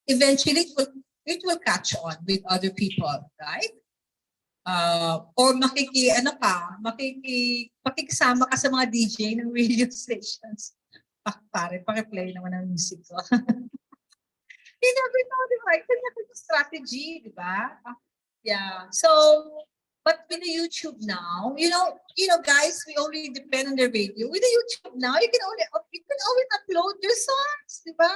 eventually it will catch on with other people, right? Or makikisama ka sa mga DJ ng radio stations. Paki-play naman ang music ko. You never know, di ba? Ito na yung strategy, di ba? Yeah. So, but with the YouTube now, you know, guys, we only depend on the radio. With the YouTube now, you can always upload your songs, di ba?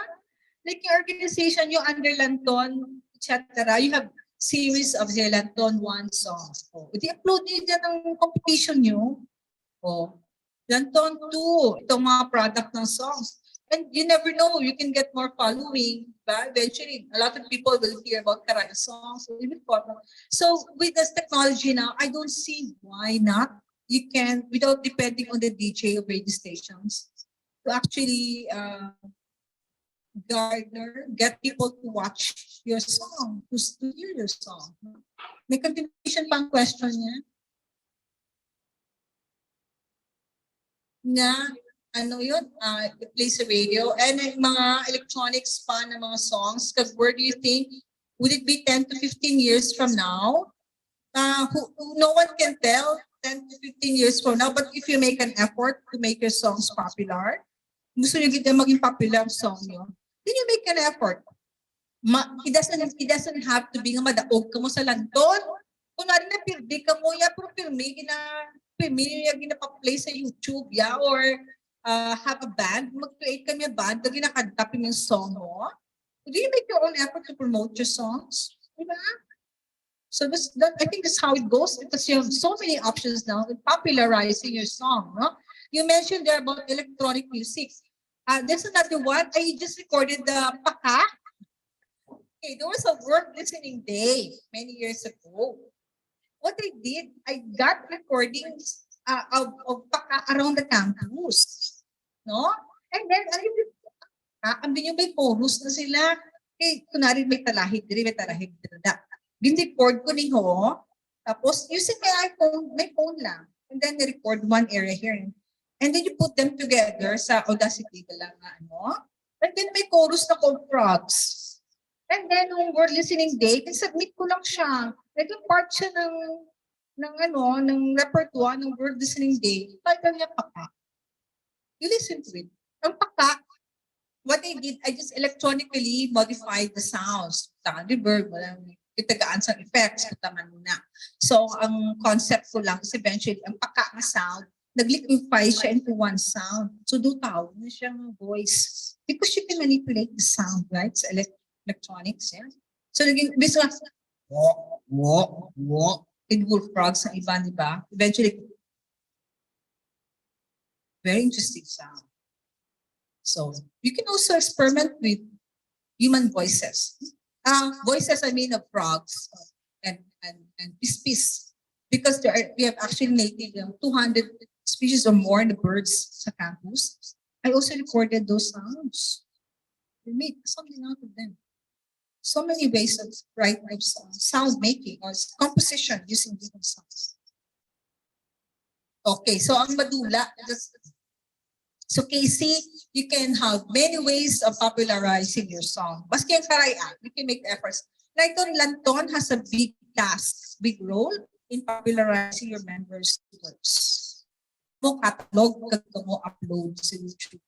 Like your organization, yung under Lanton, etc. You have series of the Lanton 1 songs. I-upload nyo dyan ang competition nyo. Lanton 2, itong mga product ng songs. And you never know, you can get more following. But eventually, a lot of people will hear about Karay-a songs. So with this technology now, I don't see why not. You can, without depending on the DJ or radio stations, to actually get people to watch your song, to hear your song. May continuation pang question niya? Na, it plays a radio, and mga electronics pa na mga songs, because where do you think, would it be 10 to 15 years from now? No one can tell 10 to 15 years from now, but if you make an effort to make your songs popular, gusto niyo kita maging popular song niyo, then you make an effort. It doesn't have to be nga madaog ka mo sa Lanton. Kung narin na pirdi ka mo, pero pirmi gina-play sa YouTube, or have a band, mag-create kami a band, na ginakanta yung song mo. Do you make your own effort to promote your songs? Diba? So I think that's how it goes, because you have so many options now in popularizing your song. No? You mentioned there about electronic music. There's another one. I just recorded the Paka. Okay, there was a work listening day many years ago. What I did, I got recordings of Paka around the campus. No? And then, andun yung may chorus na sila. Eh, kunwari may talahid diri, may talahid diri. Gin-record ko ni ho. Tapos, using my iPhone, may phone lang. And then, record one area here. And then, you put them together sa Audacity ka lang, And then, may chorus na called Frogs. And then, nung word listening day, submit ko lang siya. Naging part siya ng repertoire ng word listening day. Title niya Paka. You listen to it. Ang Paka, what I did, I just electronically modified the sounds. Tangan reverb, walang itagaan sa effects, kataman muna. So, ang concept ko lang is eventually, ang Paka na sound, nag-liquefy siya into one sound. So, tawag na siyang voice. Because you can manipulate the sound, right? Sa electronics, yeah? So, naging, bisa, it will frogs sa iba, di ba? Eventually, very interesting sound. So, you can also experiment with human voices. Voices, I mean, of frogs and pispis. Because we have actually native 200 species or more in the birds sa campus. I also recorded those sounds. We made something out of them. So many ways of writing sound making or composition using different sounds. Okay, so ang madula, so Casey, you can have many ways of popularizing your song. Maski ang Karay-a, you can make efforts. Lanton has a big task, big role in popularizing your members' works. Mo catalog, mo upload sa YouTube.